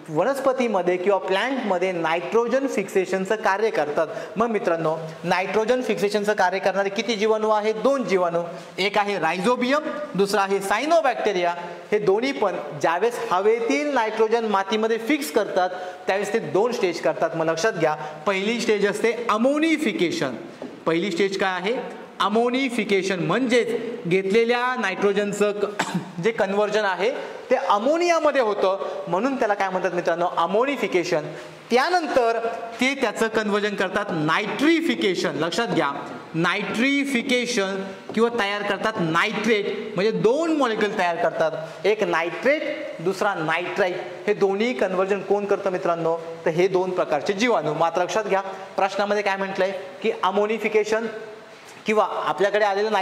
वनस्पतीमध्ये किंवा प्लांटमध्ये नायट्रोजन फिक्सेशनचं कार्य करतात. मग मित्रांनो नायट्रोजन फिक्सेशनचं कार्य करणारे किती जीवाणू आहेत, 2 जीवाणू. एक आहे रायझोबियम, दुसरा आहे सायनोबॅक्टेरिया. हे दोन्ही पण ज्यावेळेस हवेतील नायट्रोजन मातीमध्ये फिक्स करतात त्यावेळेस ते 2 स्टेज करतात. मग लक्षात घ्या, पहिली स्टेज असते अमोनिफिकेशन. पहिली स्टेज काय आहे, अमोनिफिकेशन. म्हणजेच घेतलेल्या नायट्रोजनचं जे कन्व्हर्जन आहे ते अमोनियामध्ये होतं, म्हणून त्याला काय म्हणतात मित्रांनो, अमोनिफिकेशन. त्यानंतर ते त्याचं कन्व्हर्जन करतात नायट्रिफिकेशन. लक्षात घ्या, नायट्रिफिकेशन किंवा तयार करतात नायट्रेट. म्हणजे 2 मॉलिक्युल तयार करतात, एक नायट्रेट दुसरा नायट्राइट. हे दोन्ही कन्व्हर्जन कोण करतं मित्रांनो, तर हे 2 प्रकारचे जीवाणू. मात्र लक्षात घ्या, प्रश्नामध्ये काय म्हटलंय की अमोनिफिकेशन किंवा आपल्याकडे आलेलं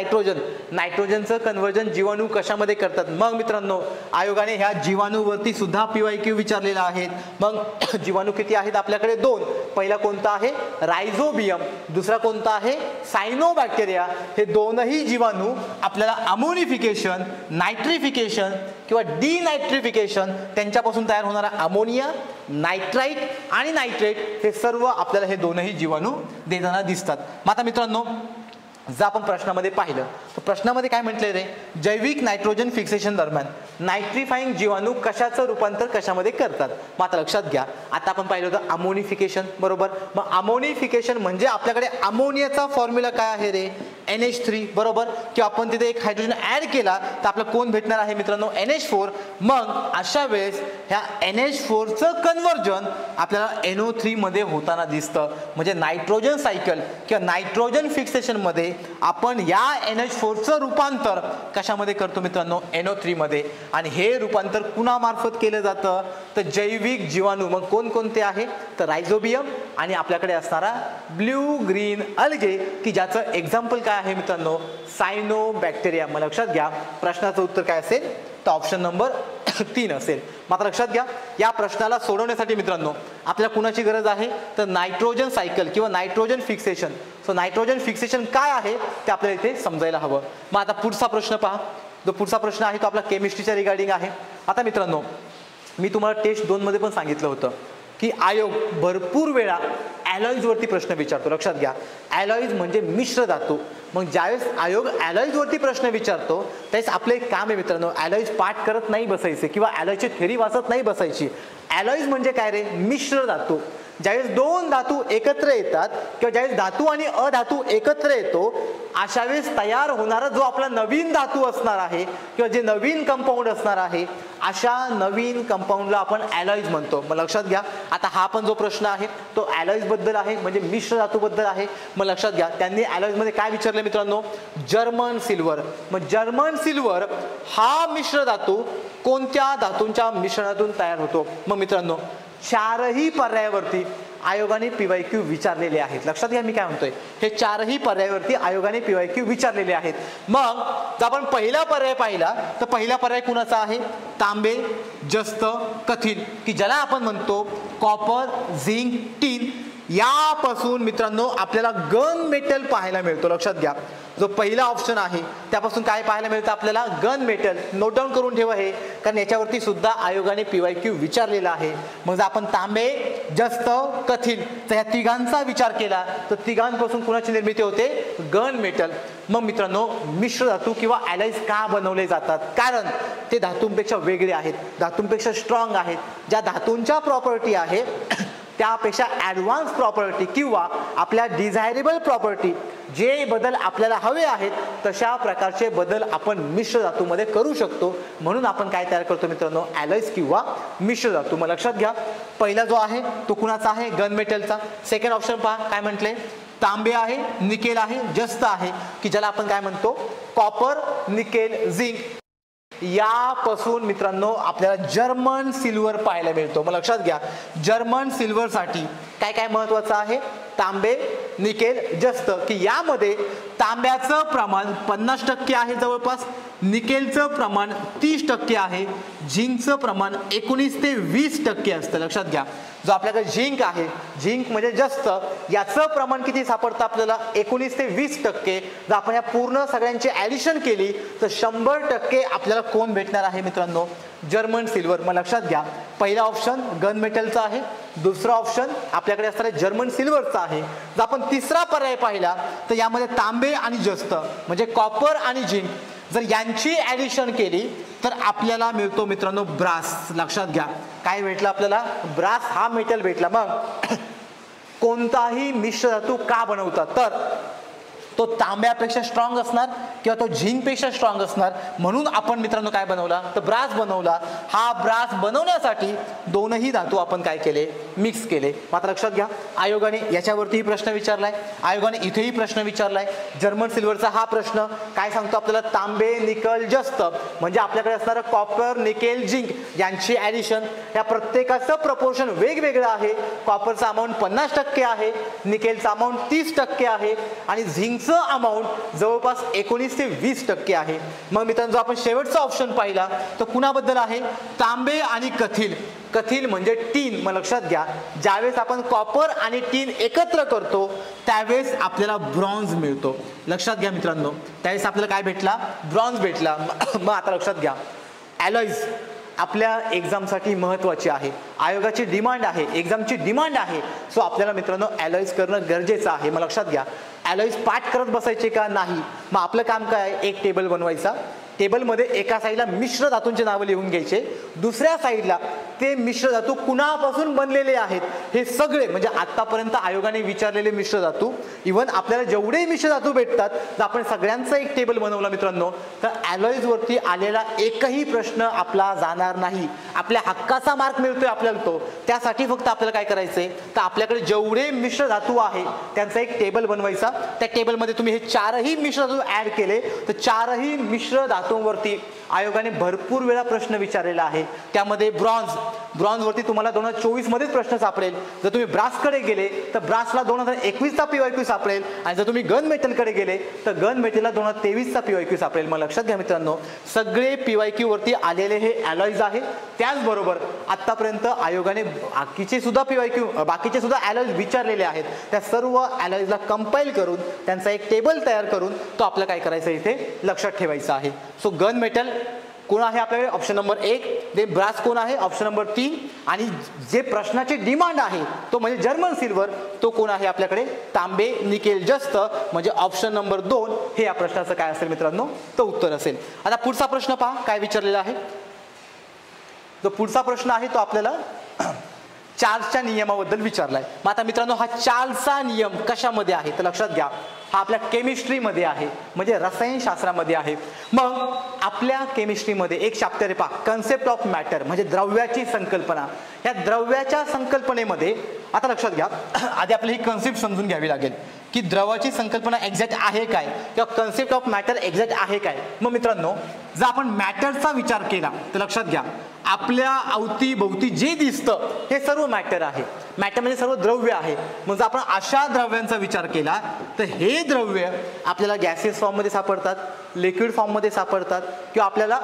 नायट्रोजनचं कन्व्हर्जन जीवाणू कशामध्ये करतात. मग मित्रांनो आयोगाने ह्या जीवाणूवरती सुद्धा PYQ विचारलेला आहे. मग जीवाणू किती आहेत आपल्याकडे, 2. पहिला कोणता आहे, रायझोबियम. दुसरा कोणता आहे, सायनोबॅक्टेरिया. हे दोनही जीवाणू आपल्याला अमोनिफिकेशन, नायट्रिफिकेशन किंवा डिनायट्रिफिकेशन, त्यांच्यापासून तयार होणारा अमोनिया, नायट्राइट आणि नायट्रेट, हे सर्व आपल्याला हे दोनही जीवाणू देताना दिसतात. मग आता मित्रांनो जर आपण प्रश्नामध्ये पाहिलं तर प्रश्नामध्ये काय म्हटले रे, जैविक नायट्रोजन फिक्सेशन दरम्यान नायट्रिफाईंग जीवाणू कशाचं रूपांतर कशामध्ये करतात. मात्र लक्षात घ्या, आता आपण पाहिलं होतं अमोनिफिकेशन, बरोबर. मग अमोनिफिकेशन म्हणजे आपल्याकडे अमोनियाचा फॉर्म्युला काय आहे रे, NH3, बरोबर. किंवा आपण तिथे एक हायड्रोजन ऍड केला तर आपल्याला कोण भेटणार आहे मित्रांनो, NH4. मग अशा वेळेस ह्या NH4चं कन्व्हर्जन आपल्याला NO3 मध्ये होताना दिसतं. म्हणजे नायट्रोजन सायकल किंवा नायट्रोजन फिक्सेशन मध्ये आपण या NH4चं रूपांतर कशामध्ये करतो मित्रांनो, NO3 मध्ये. आणि हे रूपांतर कुणामार्फत केलं जातं, तर जैविक जीवाणू. मग कोणकोणते आहे, तर रायझोबियम आणि आपल्याकडे असणारा ब्ल्यू ग्रीन अल्गे, की ज्याचं एक्झाम्पल काय आहे मित्रांनो, सायनोबॅक्टेरिया. मग लक्षात घ्या, प्रश्नाचं उत्तर काय असेल, तर ऑप्शन नंबर 3 असेल. मात्र लक्षात घ्या, या प्रश्नाला सोडवण्यासाठी मित्रांनो आपल्याला कुणाची गरज आहे, तर नायट्रोजन सायकल किंवा nitrogen fixation. So nitrogen fixation काय आहे ते आपल्याला इथे समजायला हवं. मग आता पुढचा प्रश्न पहा. जो पुढचा प्रश्न आहे तो आपला केमिस्ट्रीच्या रिगार्डिंग आहे. आता मित्रांनो मी तुम्हाला टेस्ट 2 मध्ये पण सांगितलं होतं की आयोग भरपूर वेळा ॲलॉईज वरती प्रश्न विचारतो. लक्षात घ्या, ॲलॉईज म्हणजे मिश्र धातू. मग ज्यावेळेस आयोग ॲलॉईज वरती प्रश्न विचारतो त्यावेळेस आपलं एक काम आहे मित्रांनो, ॲलॉईज पाठ करत नाही बसायचे किंवा ॲलॉईजची थेरी वाचत नाही बसायची. ॲलॉईज म्हणजे काय रे, मिश्र धातू. ज्यावेळेस 2 धातू एकत्र येतात किंवा ज्यावेळेस धातू आणि अधातू एकत्र येतो अशा वेळेस तयार होणारा जो आपला नवीन धातू असणार आहे किंवा जे नवीन कंपाऊंड असणार आहे, अशा नवीन कंपाऊंडला आपण ॲलॉईज म्हणतो. मग लक्षात घ्या, आता हा पण जो प्रश्न आहे तो ॲलॉईज बद्दल आहे, म्हणजे मिश्र धातू बद्दल आहे. मग लक्षात घ्या, त्यांनी ॲलॉईज मध्ये काय विचारले मित्रांनो, जर्मन सिल्वर. मग जर्मन सिल्वर हा मिश्र धातू कोणत्या धातूंच्या मिश्रणातून तयार होतो. मग मित्रांनो 4ही पर्यायावरती आयोगाने PYQ विचारलेले आहेत. लक्षात घ्या मी काय म्हणतोय, हे चारही पर्यायावरती आयोगाने PYQ विचारलेले आहेत. मग जर आपण पहिला पर्याय पाहिला तर पहिला पर्याय कुणाचा आहे, तांबे, जस्त, कथील, की ज्याला आपण म्हणतो कॉपर, झिंक, टीन. यापासून मित्रांनो आपल्याला गन मेटल पाहायला मिळतो. लक्षात घ्या, जो पहिला ऑप्शन आहे त्यापासून काय पाहायला मिळतं आपल्याला, गन मेटल. नोट डाऊन करून ठेवा हे, कारण याच्यावरती सुद्धा आयोगाने PYQ विचारलेला आहे. मग जर आपण तांबे, जस्त, कथील तर ह्या तिघांचा विचार केला तर तिघांपासून कुणाची निर्मिती होते, गन मेटल. मग मित्रांनो मिश्र धातू किंवा ॲलॉयज का बनवले जातात, कारण ते धातूंपेक्षा वेगळे आहेत, धातूंपेक्षा स्ट्रॉंग आहेत. ज्या धातूंच्या प्रॉपर्टी आहे त्यापेक्षा ॲडव्हान्स प्रॉपर्टी किंवा आपल्या डिझायरेबल प्रॉपर्टी, जे बदल आपल्याला हवे आहेत तशा प्रकारचे बदल आपण मिश्र धातूमध्ये करू शकतो. म्हणून आपण काय तयार करतो मित्रांनो, ॲलॉयज किंवा मिश्र धातू. मग लक्षात घ्या पहिला जो आहे तो कुणाचा आहे, गन मेटलचा. सेकंड ऑप्शन पहा काय म्हटले, तांबे आहे, निकेल आहे, जस्त आहे, की ज्याला आपण काय म्हणतो कॉपर, निकेल, झिंक. यापासून मित्रांनो आपल्याला जर्मन सिल्वर पाहायला मिळतो. मग लक्षात घ्या जर्मन सिल्वर साठी काय काय महत्वाचं आहे, तांबे, निकेल, जस्त, की यामध्ये तांब्याचं प्रमाण 50% आहे जवळपास, निकेलचं प्रमाण 30% आहे, झिंकचं प्रमाण 19 ते 20% असतं. लक्षात घ्या जो आपल्याकडे झिंक आहे, झिंक म्हणजे जस्त, याचं प्रमाण किती सापडतं आपल्याला, 19 ते 20%. जर आपण या पूर्ण सगळ्यांची ॲडिशन केली तर 100% आपल्याला कोण भेटणार आहे मित्रांनो, जर्मन सिल्वर. मग लक्षात घ्या पहिला ऑप्शन गन मेटलचा आहे, दुसरा ऑप्शन आपल्याकडे असणारे जर्मन सिल्वरचा आहे. जर आपण तिसरा पर्याय पाहिला तर यामध्ये तांबे आणि जस्त म्हणजे कॉपर आणि झिंक, जर यांची ॲडिशन केली तर आपल्याला मिळतो मित्रांनो ब्रास. लक्षात घ्या काय भेटलं आपल्याला, ब्रास हा मेटल भेटला. मग कोणताही मिश्र धातू का बनवतात, तर तो तांब्यापेक्षा स्ट्रॉंग असणार किंवा तो झिंकपेक्षा स्ट्रॉंग असणार, म्हणून आपण मित्रांनो काय बनवला तर ब्रास बनवला. हा ब्रास बनवण्यासाठी दोनही धातू आपण काय केले, मिक्स केले. मात्र लक्षात घ्या आयोगाने याच्यावरतीही प्रश्न विचारलाय, आयोगाने इथेही प्रश्न विचारलाय. जर्मन सिल्वरचा हा प्रश्न काय सांगतो आपल्याला, तांबे, निकेल, जस्त म्हणजे आपल्याकडे असणारं कॉपर, निकेल, झिंक यांची ॲडिशन, या प्रत्येकाचं प्रपोर्शन वेगवेगळं आहे. कॉपरचा अमाऊंट 50% आहे, निकेलचा अमाऊंट 30% आहे आणि झिंक अमाऊंट जवळपास 19 ते 20% आहे. मग मित्रांनो जो आपण शेवटचा ऑप्शन पाहिला तो कुणाबद्दल आहे, तांबे आणि कथील. कथील म्हणजे टीन. मग लक्षात घ्या ज्यावेळेस आपण कॉपर आणि टीन एकत्र करतो त्यावेळेस आपल्याला ब्रॉन्झ मिळतो. लक्षात घ्या मित्रांनो त्यावेळेस आपल्याला काय भेटला, ब्रॉन्झ भेटला. मग आता लक्षात घ्या ॲलॉयज आपल्या एक्झामसाठी महत्त्वाची आहे, आयोगाची डिमांड आहे, एक्झामची डिमांड आहे. सो आपल्याला मित्रांनो ॲलॉयज करणं गरजेचं आहे. मग लक्षात घ्या ॲलॉयज पाठ करत बसायचे का नाही, मग आपलं काम काय आहे, एक टेबल बनवायचा. टेबलमध्ये एका साईडला मिश्र धातूंचे नावं लिहून घ्यायचे, दुसऱ्या साईडला ते मिश्र धातू कुणापासून बनलेले आहेत हे सगळे, म्हणजे आतापर्यंत आयोगाने विचारलेले मिश्र धातू, इव्हन आपल्याला जेवढे मिश्र धातू भेटतात जर आपण सगळ्यांचा एक टेबल बनवला मित्रांनो तर ॲलॉयज वरती आलेला एकही प्रश्न आपला जाणार नाही. आपल्या हक्काचा मार्क मिळतोय आपल्याला तो. त्यासाठी फक्त आपल्याला काय करायचंय तर आपल्याकडे जेवढे मिश्र धातू आहे त्यांचा एक टेबल बनवायचा. त्या टेबलमध्ये तुम्ही हे चारही मिश्र धातू ऍड केले तर चारही मिश्र धातूंवरती आयोगाने भरपूर वेळा प्रश्न विचारलेला आहे. त्यामध्ये ब्रॉन्झवरती तुम्हाला 2024 मध्येच प्रश्न सापडेल. जर तुम्ही ब्रासकडे गेले तर ब्रासला 2021चा PYQ सापडेल आणि जर तुम्ही गन मेटलकडे गेले तर गन मेटलला 2023चा PYQ सापडेल. मग लक्षात घ्या मित्रांनो सगळे PYQ वरती आलेले हे ॲलॉयज आहे. त्याचबरोबर आतापर्यंत आयोगाने बाकीचे सुद्धा ॲलॉयज विचारलेले आहेत. त्या सर्व ॲलॉयजला कंपाईल करून त्यांचा एक टेबल तयार करून तो आपल्याला काय करायचं इथे लक्षात ठेवायचा आहे. सो गन मेटल कोण आहे आपल्याकडे, ऑप्शन नंबर 1. दे ब्रास कोण आहे, ऑप्शन नंबर 3. आणि जे प्रश्नाची डिमांड आहे तो म्हणजे जर्मन सिल्वर, तो कोण आहे आपल्याकडे, तांबे, निकेल, जस्त म्हणजे ऑप्शन नंबर 2 हे या प्रश्नाचं काय असेल मित्रांनो तो उत्तर असेल. आता पुढचा प्रश्न पहा काय विचारलेला आहे. जो पुढचा प्रश्न आहे तो आपल्याला चार्ल्सच्या नियमाबद्दल विचारलाय. मग आता मित्रांनो हा चार्ल्सचा नियम कशामध्ये आहे तर लक्षात घ्या हा आपल्या केमिस्ट्रीमध्ये आहे, म्हणजे रसायनशास्त्रामध्ये आहे. मग आपल्या केमिस्ट्रीमध्ये एक चॅप्टर आहे पहा, कन्सेप्ट ऑफ मॅटर म्हणजे द्रव्याची संकल्पना. या द्रव्याच्या संकल्पनेमध्ये आता लक्षात घ्या आधी आपल्याला ही कन्सेप्ट समजून घ्यावी लागेल की द्रवाची संकल्पना एक्झॅक्ट आहे काय किंवा कन्सेप्ट ऑफ मॅटर एक्झॅक्ट आहे काय. मग मित्रांनो जर आपण मॅटरचा विचार केला तर लक्षात घ्या, आपल्या अवतीभोवती जे दिसतं हे सर्व मॅटर आहे. मॅटर म्हणजे सर्व द्रव्य आहे. मग जर आपण अशा द्रव्यांचा विचार केला तर हे द्रव्य आपल्याला गॅसियस फॉर्ममध्ये सापडतात, लिक्विड फॉर्ममध्ये सापडतात, किंवा आपल्याला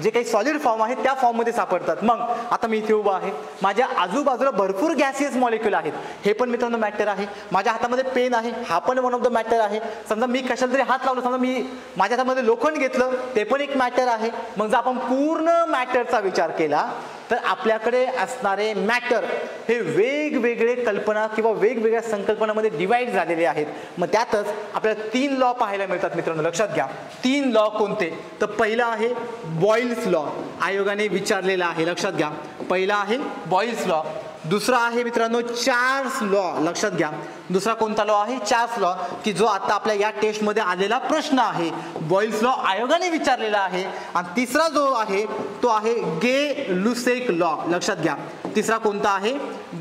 जे काही सॉलिड फॉर्म आहे त्या फॉर्ममध्ये सापडतात. मग आता मी इथे उभा आहे, माझ्या आजूबाजूला भरपूर गॅसियस मॉलिक्यूल आहेत, हे पण मित्रांनो मॅटर आहे. माझ्या हातामध्ये पेन आहे, हा पण वन ऑफ द मॅटर आहे. समजा मी कशाला तरी हात लावला, समजा मी माझ्या हातामध्ये लोखंड घेतलं, ते पण एक मॅटर आहे. मग जर आपण पूर्ण मॅटरचा विचार केला तर आपल्याकडे असणारे मॅटर हे वेगवेगळे कल्पना किंवा वेगवेगळ्या संकल्पनामध्ये डिवाइड झालेले आहेत. मग त्यातच आपल्याला 3 लॉ पाहायला मिळतात मित्रांनो. लक्षात घ्या, 3 लॉ कोणते? तर पहिला आहे बॉइल्स लॉ, आयोगाने विचारलेला आहे. लक्षात घ्या, पहिला आहे बॉइल्स लॉ. दुसरा आहे मित्रांनो चार्ल्स लॉ. लक्षात घ्या, दुसरा कोणता लॉ आहे? चार्ल्स लॉ, की जो आता आपल्या या टेस्टमध्ये आलेला प्रश्न आहे. बॉइल्स लॉ आयोगाने विचारलेला आहे. आणि तिसरा जो आहे तो आहे गे लुसेक लॉ. लक्षात घ्या, तिसरा कोणता आहे?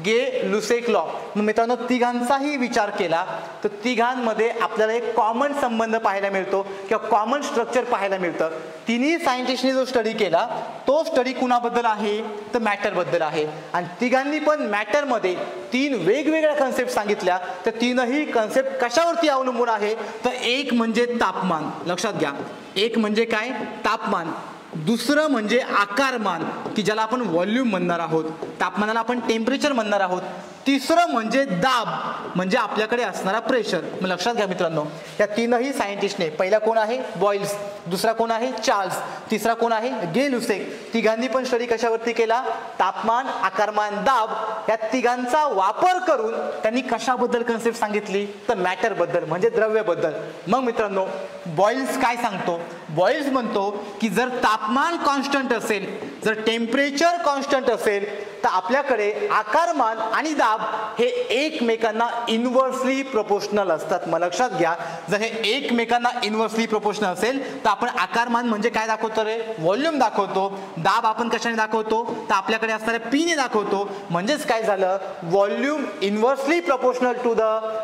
गे लुसेक लॉ. मग मित्रांनो तिघांचाही विचार केला तर तिघांमध्ये आपल्याला एक कॉमन संबंध पाहायला मिळतो किंवा कॉमन स्ट्रक्चर पाहायला मिळतं. तिन्ही सायंटिस्टने जो स्टडी केला तो स्टडी कुणाबद्दल आहे? तर मॅटरबद्दल आहे. आणि तिघांनी पण मॅटरमध्ये 3 वेगवेगळ्या कन्सेप्ट सांगितल्या. तर तीनही कन्सेप्ट कशावरती अवलंबून आहे? तर एक म्हणजे तापमान. लक्षात घ्या, एक म्हणजे काय? तापमान. दुसरं म्हणजे आकारमान, की ज्याला आपण व्हॉल्यूम म्हणणार आहोत. तापमानाला आपण टेम्परेचर म्हणणार आहोत. तिसरं म्हणजे दाब, म्हणजे आपल्याकडे असणारा प्रेशर. मग लक्षात घ्या मित्रांनो, या तीनही सायंटिस्टने, पहिला कोण आहे? बॉइल्स, दुसरा कोण आहे? चार्ल्स, तिसरा कोण आहे? गे लुसेक. तिघांनी पण स्टडी कशावरती केला? तापमान, आकारमान, दाब या तिघांचा वापर करून त्यांनी कशाबद्दल कन्सेप्ट सांगितली? तर मॅटरबद्दल, म्हणजे द्रव्यबद्दल. मग मित्रांनो बॉइल्स काय सांगतो? बॉइल्स म्हणतो की जर तापमान कॉन्स्टंट असेल, जर टेम्परेचर कॉन्स्टंट असेल तर आपल्याकडे आकारमान आणि दाब हे एकमेकांना इन्व्हर्सली प्रोपोर्शनल असतात. मग लक्षात घ्या, जर हे एकमेकांना इन्व्हर्सली प्रोपोर्शनल असेल तर आपण आकारमान म्हणजे काय दाखवतो रे? व्हॉल्यूम दाखवतो. दाब आपण कशाने दाखवतो? तर आपल्याकडे असणाऱ्या पी ने दाखवतो. म्हणजेच काय झालं? Volume inversely proportional to the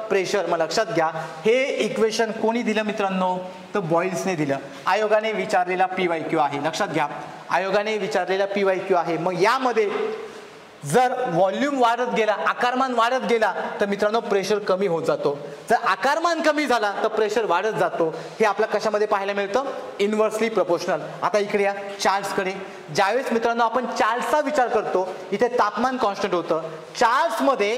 pressure. मग लक्षात घ्या, हे इक्वेशन कोणी दिलं मित्रांनो? तर बॉइल्सने दिलं. आयोगाने विचारलेला PYQ आहे. लक्षात घ्या, आयोगाने विचारलेला PYQ आहे. मग यामध्ये जर व्हॉल्यूम वाढत गेला, आकारमान वाढत गेला तर मित्रांनो प्रेशर कमी होत जातो. जर आकारमान कमी झाला तर प्रेशर वाढत जातो. हे आपल्या कशामध्ये पाहायला मिळतं? Inversely proportional. आता इकडे या चार्ल्सकडे. ज्यावेळेस मित्रांनो आपण चार्ल्सचा विचार करतो, इथे तापमान कॉन्स्टंट होतं. चार्ल्समध्ये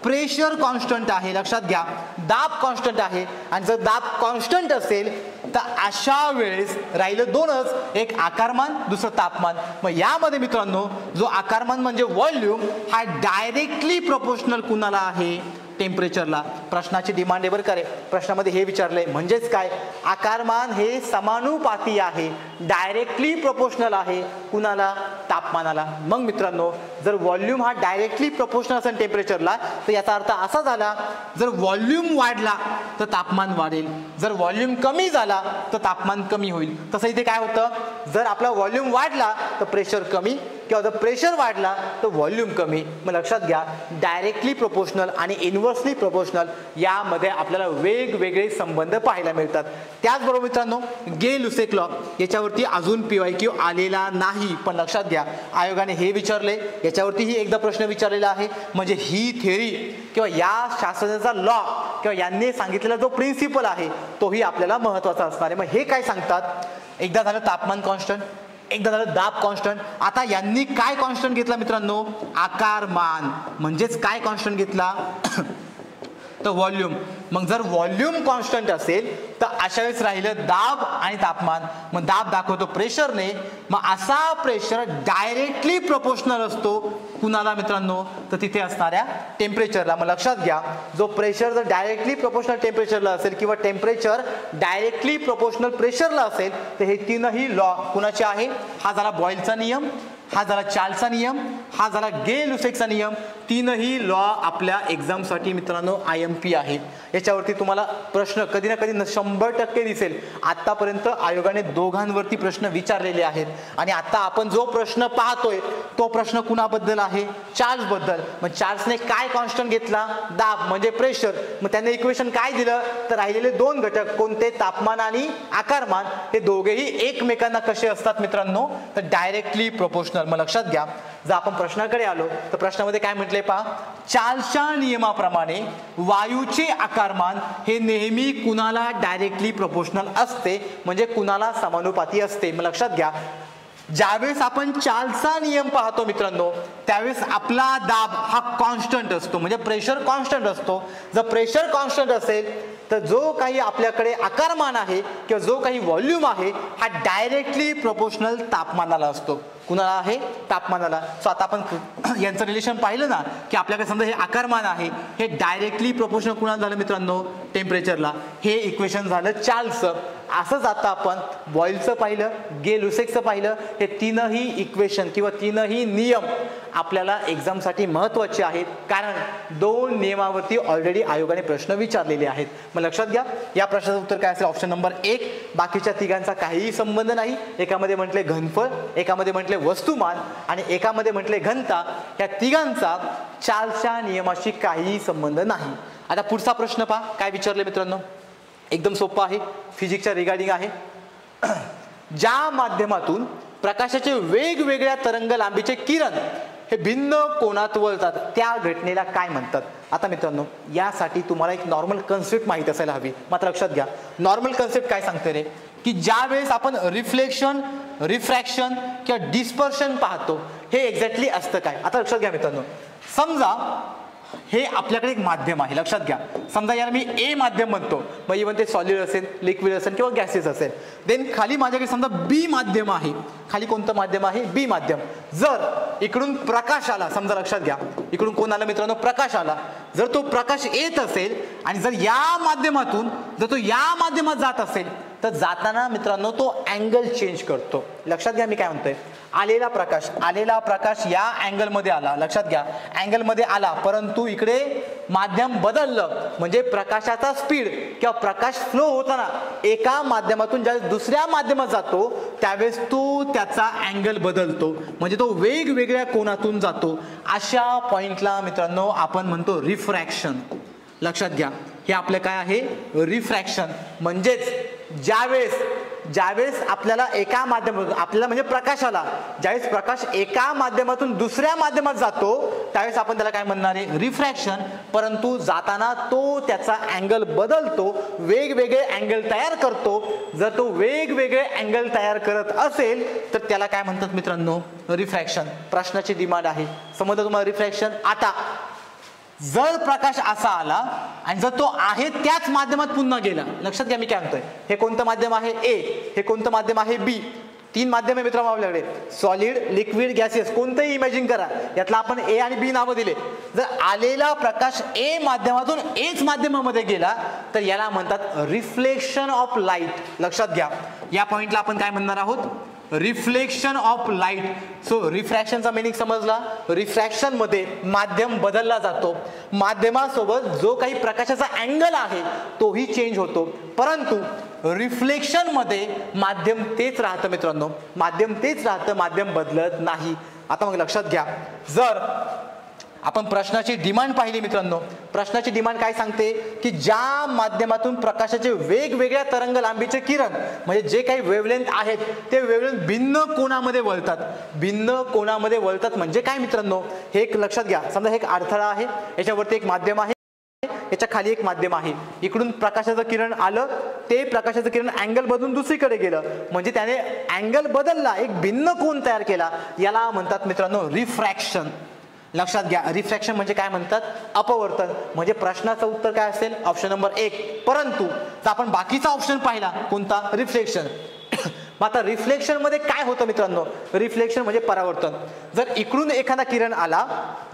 प्रेशर कॉन्स्टंट आहे. लक्षात घ्या, दाब कॉन्स्टंट आहे. आणि जर दाब कॉन्स्टंट असेल तर अशा वेळेस राहिलं दोनच, एक आकारमान, दुसरं तापमान. मग यामध्ये मित्रांनो जो आकारमान म्हणजे व्हॉल्यूम हा डायरेक्टली प्रोपोर्शनल कुणाला आहे? टेम्परेचरला. प्रश्नाची डिमांड आहे बरं का रे, प्रश्नामध्ये हे विचारलंय. म्हणजेच काय? आकारमान हे समानुपाती आहे, डायरेक्टली प्रोपोर्शनल आहे कुणाला? तापमानाला. मग मित्रांनो जर व्हॉल्यूम हा डायरेक्टली प्रोपोर्शनल असेल टेम्परेचरला तर याचा अर्थ असा झाला, जर व्हॉल्यूम वाढला तर तापमान वाढेल, जर व्हॉल्यूम कमी झाला तर तापमान कमी होईल. तसं इथे काय होतं? जर आपला व्हॉल्यूम वाढला तर प्रेशर कमी, किंवा जर प्रेशर वाढला तर व्हॉल्यूम कमी. मग लक्षात घ्या, डायरेक्टली प्रोपोर्शनल आणि इन्व्हर्सली प्रोपोर्शनल यामध्ये आपल्याला वेगवेगळे संबंध पाहायला मिळतात. त्याचबरोबर मित्रांनो गे लुसेक लॉ याच्यावरती अजून PYQ आलेला नाही, पण लक्षात घ्या आयोगाने हे विचारले, याच्यावरतीही एकदा प्रश्न विचारलेला आहे. म्हणजे ही थेअरी किंवा या शास्त्रज्ञाचा लॉ किंवा यांनी सांगितलेला जो प्रिन्सिपल आहे तोही आपल्याला महत्त्वाचा असणार आहे. मग हे काय सांगतात? एकदा झालं तापमान कॉन्स्टंट, एकदा झालं दाब कॉन्स्टंट. आता यांनी काय कॉन्स्टंट घेतला मित्रांनो? आकारमान. म्हणजेच काय कॉन्स्टंट घेतला? तर व्हॉल्यूम. मग जर व्हॉल्यूम कॉन्स्टंट असेल तर अशा वेळेस राहिलं दाब आणि तापमान. मग दाब दाखवतो प्रेशरने. मग असा प्रेशर डायरेक्टली प्रोपोर्शनल असतो कुणाला मित्रांनो? तर तिथे असणाऱ्या टेम्परेचरला. मग लक्षात घ्या, जो प्रेशर जर डायरेक्टली प्रोपोर्शनल टेम्परेचरला असेल किंवा टेम्परेचर डायरेक्टली प्रोपोर्शनल प्रेशरला असेल तर हे तीनही लॉ कुणाचे आहे? हा झाला बॉइलचा नियम, हा झाला चार्ल्सचा नियम, हा झाला गे-लुसेकचा नियम. तीनही लॉ आपल्या एक्झामसाठी मित्रांनो IMP आहे. याच्यावरती तुम्हाला प्रश्न कधी ना कधी 100% दिसेल. आतापर्यंत आयोगाने दोघांवरती प्रश्न विचारलेले आहेत आणि आता आपण जो प्रश्न पाहतोय तो प्रश्न कुणाबद्दल आहे? चार्ल्स बद्दल. मग चार्ल्सने काय कॉन्स्टंट घेतला? दाब म्हणजे प्रेशर. मग त्याने इक्वेशन काय दिलं? तर राहिलेले दोन घटक कोणते? तापमान आणि आकारमान. हे दोघेही एकमेकांना कसे असतात मित्रांनो? तर डायरेक्टली प्रोपोर्शनल. मग लक्षात घ्या, जर आपण प्रश्नाकडे आलो तर प्रश्नामध्ये काय म्हटले पहा, चार्ल्सच्या नियमाप्रमाणे वायूचे आकारमान हे नेहमी कुणाला डायरेक्टली प्रोपोर्शनल असते, म्हणजे कुणाला समानुपाती असते. मग लक्षात घ्या, ज्यावेळेस आपण चार्ल्सचा नियम पाहतो मित्रांनो, त्यावेळेस आपला दाब हा कॉन्स्टंट असतो, म्हणजे प्रेशर कॉन्स्टंट असतो. जर प्रेशर कॉन्स्टंट असेल तर जो काही आपल्याकडे आकारमान आहे किंवा जो काही व्हॉल्यूम आहे हा डायरेक्टली प्रोपोर्शनल तापमानाला असतो. कुणाला आहे? तापमानाला. सो आता आपण यांचं रिलेशन पाहिलं ना, की आपल्याकडे समजा हे आकारमान आहे, हे डायरेक्टली प्रोपोर्शनल कुणाला झालं मित्रांनो? टेम्परेचरला. हे इक्वेशन झालं चार्ल्सचं. असंच आता आपण बॉयलचं पाहिलं, गे-लुसेकचं पाहिलं. हे तीनही इक्वेशन किंवा तीनही नियम आपल्याला एक्झामसाठी महत्त्वाचे आहेत, कारण दोन नियमावरती ऑलरेडी आयोगाने प्रश्न विचारलेले आहेत. मग लक्षात घ्या, या प्रश्नाचं उत्तर काय असेल? Option number 1. बाकीच्या तिघांचा काहीही संबंध नाही. एकामध्ये म्हटले घनफळ, एकामध्ये म्हटले वस्तुमान आणि एकामध्ये म्हटले घनता. या तिघांचा चार्ल्सच्या नियमाशी काहीही संबंध नाही. आता पुढचा प्रश्न पहा काय विचारले मित्रांनो. एकदम सोपं आहे, फिजिक्सच्या रिगार्डिंग आहे. ज्या माध्यमातून प्रकाशाचे वेगवेगळ्या तरंग लांबीचे किरण हे भिन्न कोनात वळतात त्या घटनेला काय म्हणतात? आता मित्रांनो, यासाठी तुम्हाला एक नॉर्मल कन्सेप्ट माहित असायला हवी. मात्र लक्षात घ्या, नॉर्मल कन्सेप्ट काय सांगते रे, की ज्या वेळेस आपण रिफ्लेक्शन, रिफ्रॅक्शन किंवा डिस्पर्शन पाहतो, हे एक्झॅक्टली असतं काय? आता लक्षात घ्या मित्रांनो, समजा हे आपल्याकडे एक माध्यम आहे. लक्षात घ्या, समजा यार मी ए माध्यम म्हणतो, मग इव्हन ते सॉलिड असेल, लिक्विड असेल किंवा गॅसेस असेल. देन खाली माझ्याकडे समजा बी माध्यम आहे. खाली कोणतं माध्यम आहे? बी माध्यम. जर इकडून प्रकाश आला, समजा लक्षात घ्या, इकडून कोण आला मित्रांनो? प्रकाश आला. जर तो प्रकाश येत असेल आणि जर या माध्यमातून जर तो या माध्यमात जात असेल तर जाताना मित्रांनो तो अँगल चेंज करतो. लक्षात घ्या मी काय म्हणतोय, आलेला प्रकाश या अँगल मध्ये आला. लक्षात घ्या, अँगल मध्ये आला, परंतु इकडे माध्यम बदललं, म्हणजे प्रकाशाचा स्पीड किंवा प्रकाश फ्लो होताना एका माध्यमातून ज्यावेळेस दुसऱ्या माध्यमात जातो त्यावेळेस तो त्याचा अँगल बदलतो, म्हणजे तो वेगवेगळ्या कोनातून जातो. अशा पॉइंटला मित्रांनो आपण म्हणतो रिफ्रॅक्शन. लक्षात घ्या, हे आपलं काय आहे? रिफ्रॅक्शन. म्हणजेच ज्यावेळेस आपल्याला एका माध्यमातून, आपल्याला म्हणजे प्रकाशाला ज्यावेळेस प्रकाश एका माध्यमातून दुसऱ्या माध्यमात जातो त्यावेळेस आपण त्याला काय म्हणणार आहे? रिफ्रॅक्शन. परंतु जाताना तो त्याचा अँगल बदलतो, वेगवेगळे अँगल तयार करतो. जर तो वेगवेगळे अँगल तयार करत असेल तर त्याला काय म्हणतात मित्रांनो? रिफ्रॅक्शन. प्रश्नाची डिमांड आहे, समजलं तुम्हाला रिफ्रॅक्शन? आता जर प्रकाश असा आला आणि जर तो आहे त्याच माध्यमात पुन्हा गेला, लक्षात घ्या मी काय म्हणतोय, हे कोणतं माध्यम आहे? ए. हे कोणतं माध्यम आहे? बी. तीन माध्यम आहे मित्रांनो आपल्याकडे, सॉलिड, लिक्विड, गॅसेस. कोणतंही इमॅजिन करा, यातला आपण ए आणि बी नावं दिले. जर आलेला प्रकाश ए माध्यमातून एच माध्यमामध्ये गेला तर याला म्हणतात रिफ्लेक्शन ऑफ लाईट. लक्षात घ्या, या पॉइंटला आपण काय म्हणणार आहोत? Reflection of light. सो रिफ्रॅक्शनचा मिनिंग समजला. रिफ्रॅक्शन मध्ये माध्यम बदलला जातो, माध्यमासोबत जो काही प्रकाशाचा अँगल आहे तोही चेंज होतो, परंतु रिफ्लेक्शन मध्ये माध्यम तेच राहतं मित्रांनो, माध्यम तेच राहतं, माध्यम बदलत नाही. आता मग लक्षात घ्या, जर आपण प्रश्नाची डिमांड पाहिली मित्रांनो, प्रश्नाची डिमांड काय सांगते? की ज्या माध्यमातून प्रकाशाचे वेगवेगळ्या तरंग लांबीचे किरण म्हणजे जे काही वेव्हलेंथ आहेत ते वेव्हलेंथ भिन्न कोनामध्ये वळतात. भिन्न कोनामध्ये वळतात म्हणजे काय मित्रांनो? हे एक लक्षात घ्या, समजा हे एक अडथळा आहे, याच्यावरती एक माध्यम आहे, याच्या खाली एक माध्यम आहे. इकडून प्रकाशाचं किरण आलं, ते प्रकाशाचं किरण अँगल बदलून दुसरीकडे गेलं, म्हणजे त्याने अँगल बदलला, एक भिन्न कोन तयार केला. याला म्हणतात मित्रांनो रिफ्रॅक्शन. लक्षात घ्या, रिफ्रॅक्शन म्हणजे काय म्हणतात? अपवर्तन. म्हणजे प्रश्नाचं उत्तर काय असेल? Option number 1. परंतु जर आपण बाकीचा ऑप्शन पाहिला, कोणता? रिफ्लेक्शन. आता रिफ्लेक्शन मध्ये काय होतं मित्रांनो? रिफ्लेक्शन म्हणजे परावर्तन. जर इकडून एखादा किरण आला,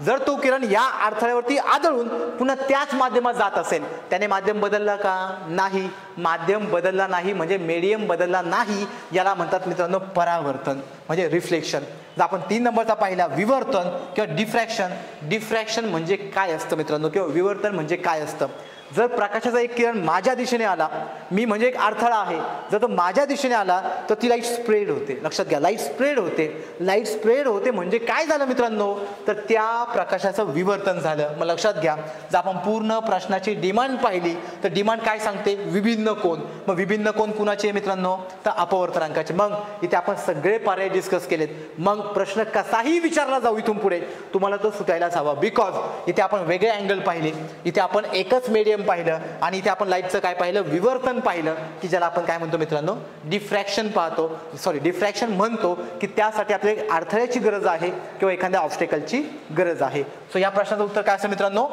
जर तो किरण या अडथळ्यावरती आदळून पुन्हा त्याच माध्यमात जात असेल, त्याने माध्यम बदलला का? नाही. माध्यम बदलला नाही म्हणजे मीडियम बदलला नाही, याला म्हणतात मित्रांनो परावर्तन म्हणजे रिफ्लेक्शन. जर आपण 3 नंबरचा पाहिला विवर्तन किंवा डिफ्रॅक्शन, डिफ्रॅक्शन म्हणजे काय असतं मित्रांनो, किंवा विवर्तन म्हणजे काय असतं. जर प्रकाशाचा एक किरण माझ्या दिशेने आला, मी म्हणजे एक अडथळा आहे, जर तो माझ्या दिशेने आला तर ती लाईट स्प्रेड होते. लक्षात घ्या, लाईट स्प्रेड होते. लाईट स्प्रेड होते म्हणजे काय झालं मित्रांनो, तर त्या प्रकाशाचं विवर्तन झालं. मग लक्षात घ्या, जर आपण पूर्ण प्रश्नाची डिमांड पाहिली तर डिमांड काय सांगते, विभिन्न कोन. मग विभिन्न कोन कुणाचे मित्रांनो, तर अपवर्तनांकाचे. मग इथे आपण सगळे पर्याय डिस्कस केलेत. मग प्रश्न कसाही विचारला जाऊ इथून पुढे तुम्हाला तो सुटायलाच हवा, बिकॉज इथे आपण वेगळे अँगल पाहिले, इथे आपण एकच मीडियम पाहिलं आणि इथे आपण लाईटचं काय पाहिलं, विवर्तन पाहिलं, की ज्याला आपण काय म्हणतो मित्रांनो, डिफ्रॅक्शन पाहतो, डिफ्रॅक्शन म्हणतो, की त्यासाठी आपल्याला अडथळ्याची गरज आहे किंवा एखाद्या ऑब्स्टेकलची गरज आहे. सो या प्रश्नाचं उत्तर काय असेल मित्रांनो,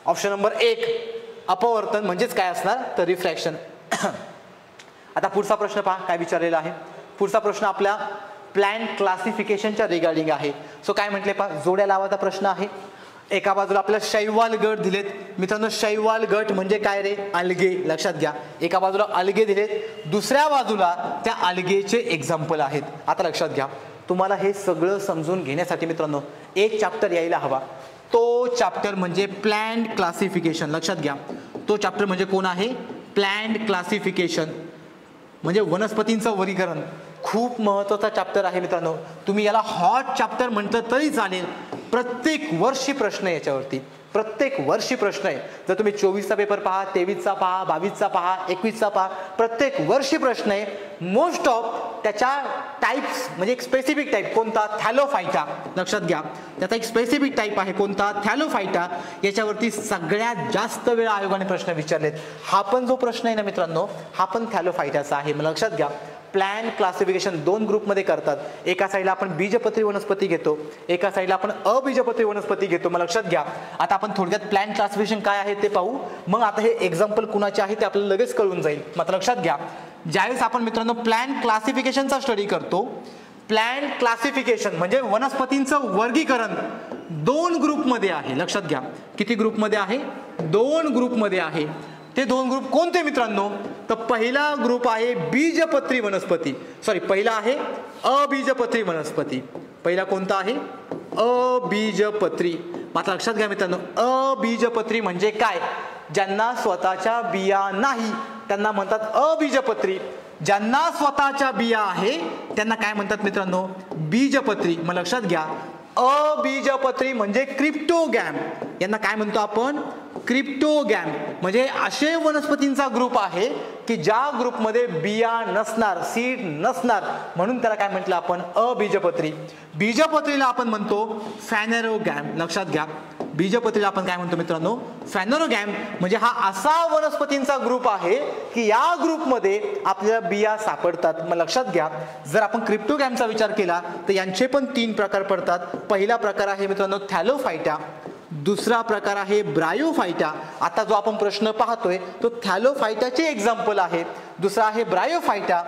ऑप्शन नंबर 1 अपवर्तन म्हणजेच काय असणार, तर रिफ्रॅक्शन. आता पुढचा प्रश्न पहा काय विचारलेला आहे. पुढचा प्रश्न आपल्या प्लॅन क्लासिफिकेशनच्या रिगार्डिंग आहे. सो काय म्हटले पहा, जोड्या लावाचा प्रश्न आहे. एका बाजूला आपल्याला शैवाल गट दिलेत मित्रांनो. शैवाल गट म्हणजे काय रे, अलगे. लक्षात घ्या, एका बाजूला अलगे दिलेत, दुसऱ्या बाजूला त्या अलगेचे एक्झाम्पल आहेत. आता लक्षात घ्या, तुम्हाला हे सगळं समजून घेण्यासाठी मित्रांनो एक चॅप्टर यायला हवा. तो चॅप्टर म्हणजे प्लॅन्ड क्लासिफिकेशन. लक्षात घ्या, तो चॅप्टर म्हणजे कोण आहे, प्लॅन्ड क्लासिफिकेशन म्हणजे वनस्पतींचं वर्गीकरण. खूप महत्त्वाचा चॅप्टर आहे मित्रांनो. तुम्ही याला हॉट चॅप्टर म्हटलं तरी चालेल. प्रत्येक वर्षी प्रश्न याच्यावरती, प्रत्येक वर्षी प्रश्न आहे. जर तुम्ही 24चा पेपर पहा, 23चा पहा, 22चा पहा, 21चा पहा, प्रत्येक वर्षी प्रश्न आहे. मोस्ट ऑफ त्याच्या टाईप्स म्हणजे एक स्पेसिफिक टाईप कोणता, थॅलोफायटा. लक्षात घ्या, त्याचा एक स्पेसिफिक टाईप आहे कोणता, थॅलोफायटा. याच्यावरती सगळ्यात जास्त वेळा आयोगाने प्रश्न विचारलेत. हा पण जो प्रश्न आहे ना मित्रांनो, हा पण थॅलोफायटाचा आहे. मग लक्षात घ्या, प्लॅन क्लासिफिकेशन 2 ग्रुपमध्ये करतात. एका साईडला आपण बीजपत्री वनस्पती घेतो, एका साईडला आपण अबीजपत्री वनस्पती घेतो. मग लक्षात घ्या, आता आपण थोडक्यात प्लॅन क्लासिफिकेशन काय आहे ते पाहू. मग आता हे एक्झाम्पल कुणाचे आहे ते आपल्याला लगेच कळून जाईल. मात्र लक्षात घ्या, ज्यावेळेस आपण मित्रांनो प्लॅन क्लासिफिकेशनचा स्टडी करतो, प्लॅन क्लासिफिकेशन म्हणजे वनस्पतींचं वर्गीकरण 2 ग्रुपमध्ये आहे. लक्षात घ्या, किती ग्रुपमध्ये आहे, 2 ग्रुपमध्ये आहे. ते 2 ग्रुप कोणते मित्रांनो, तर पहिला ग्रुप आहे बीजपत्री वनस्पती, पहिला आहे अबीजपत्री वनस्पती. पहिला कोणता आहे, अबीजपत्री. मात्र लक्षात घ्या मित्रांनो, अबीजपत्री म्हणजे काय, ज्यांना स्वतःच्या बिया नाही त्यांना म्हणतात अबीजपत्री. ज्यांना स्वतःच्या बिया आहे त्यांना काय म्हणतात मित्रांनो, बीजपत्री. मग लक्षात घ्या, अबीजपत्री म्हणजे क्रिप्टोगॅम. यांना काय म्हणतो आपण, क्रिप्टोगॅम. म्हणजे असे वनस्पतींचा ग्रुप आहे की ज्या ग्रुपमध्ये बिया नसणार, सीड नसणार, म्हणून त्याला काय म्हटलं आपण, अबीजपत्री. बीजपत्रीला आपण म्हणतो फॅनेरोगॅम. लक्षात घ्या, बीजपत्रीला आपण काय म्हणतो मित्रांनो, फॅनेरोगॅम. म्हणजे हा असा वनस्पतींचा ग्रुप आहे की या ग्रुपमध्ये आपल्याला बिया सापडतात. मग लक्षात घ्या, जर आपण क्रिप्टोगॅमचा विचार केला तर यांचे पण 3 प्रकार पडतात. पहिला प्रकार आहे मित्रांनो थॅलोफायटा, दुसरा प्रकार आहे ब्रायोफायटा. आता जो आपण प्रश्न पाहतोय तो थॅलोफायटाचे एक्झाम्पल आहे. दुसरा आहे ब्रायोफायटा,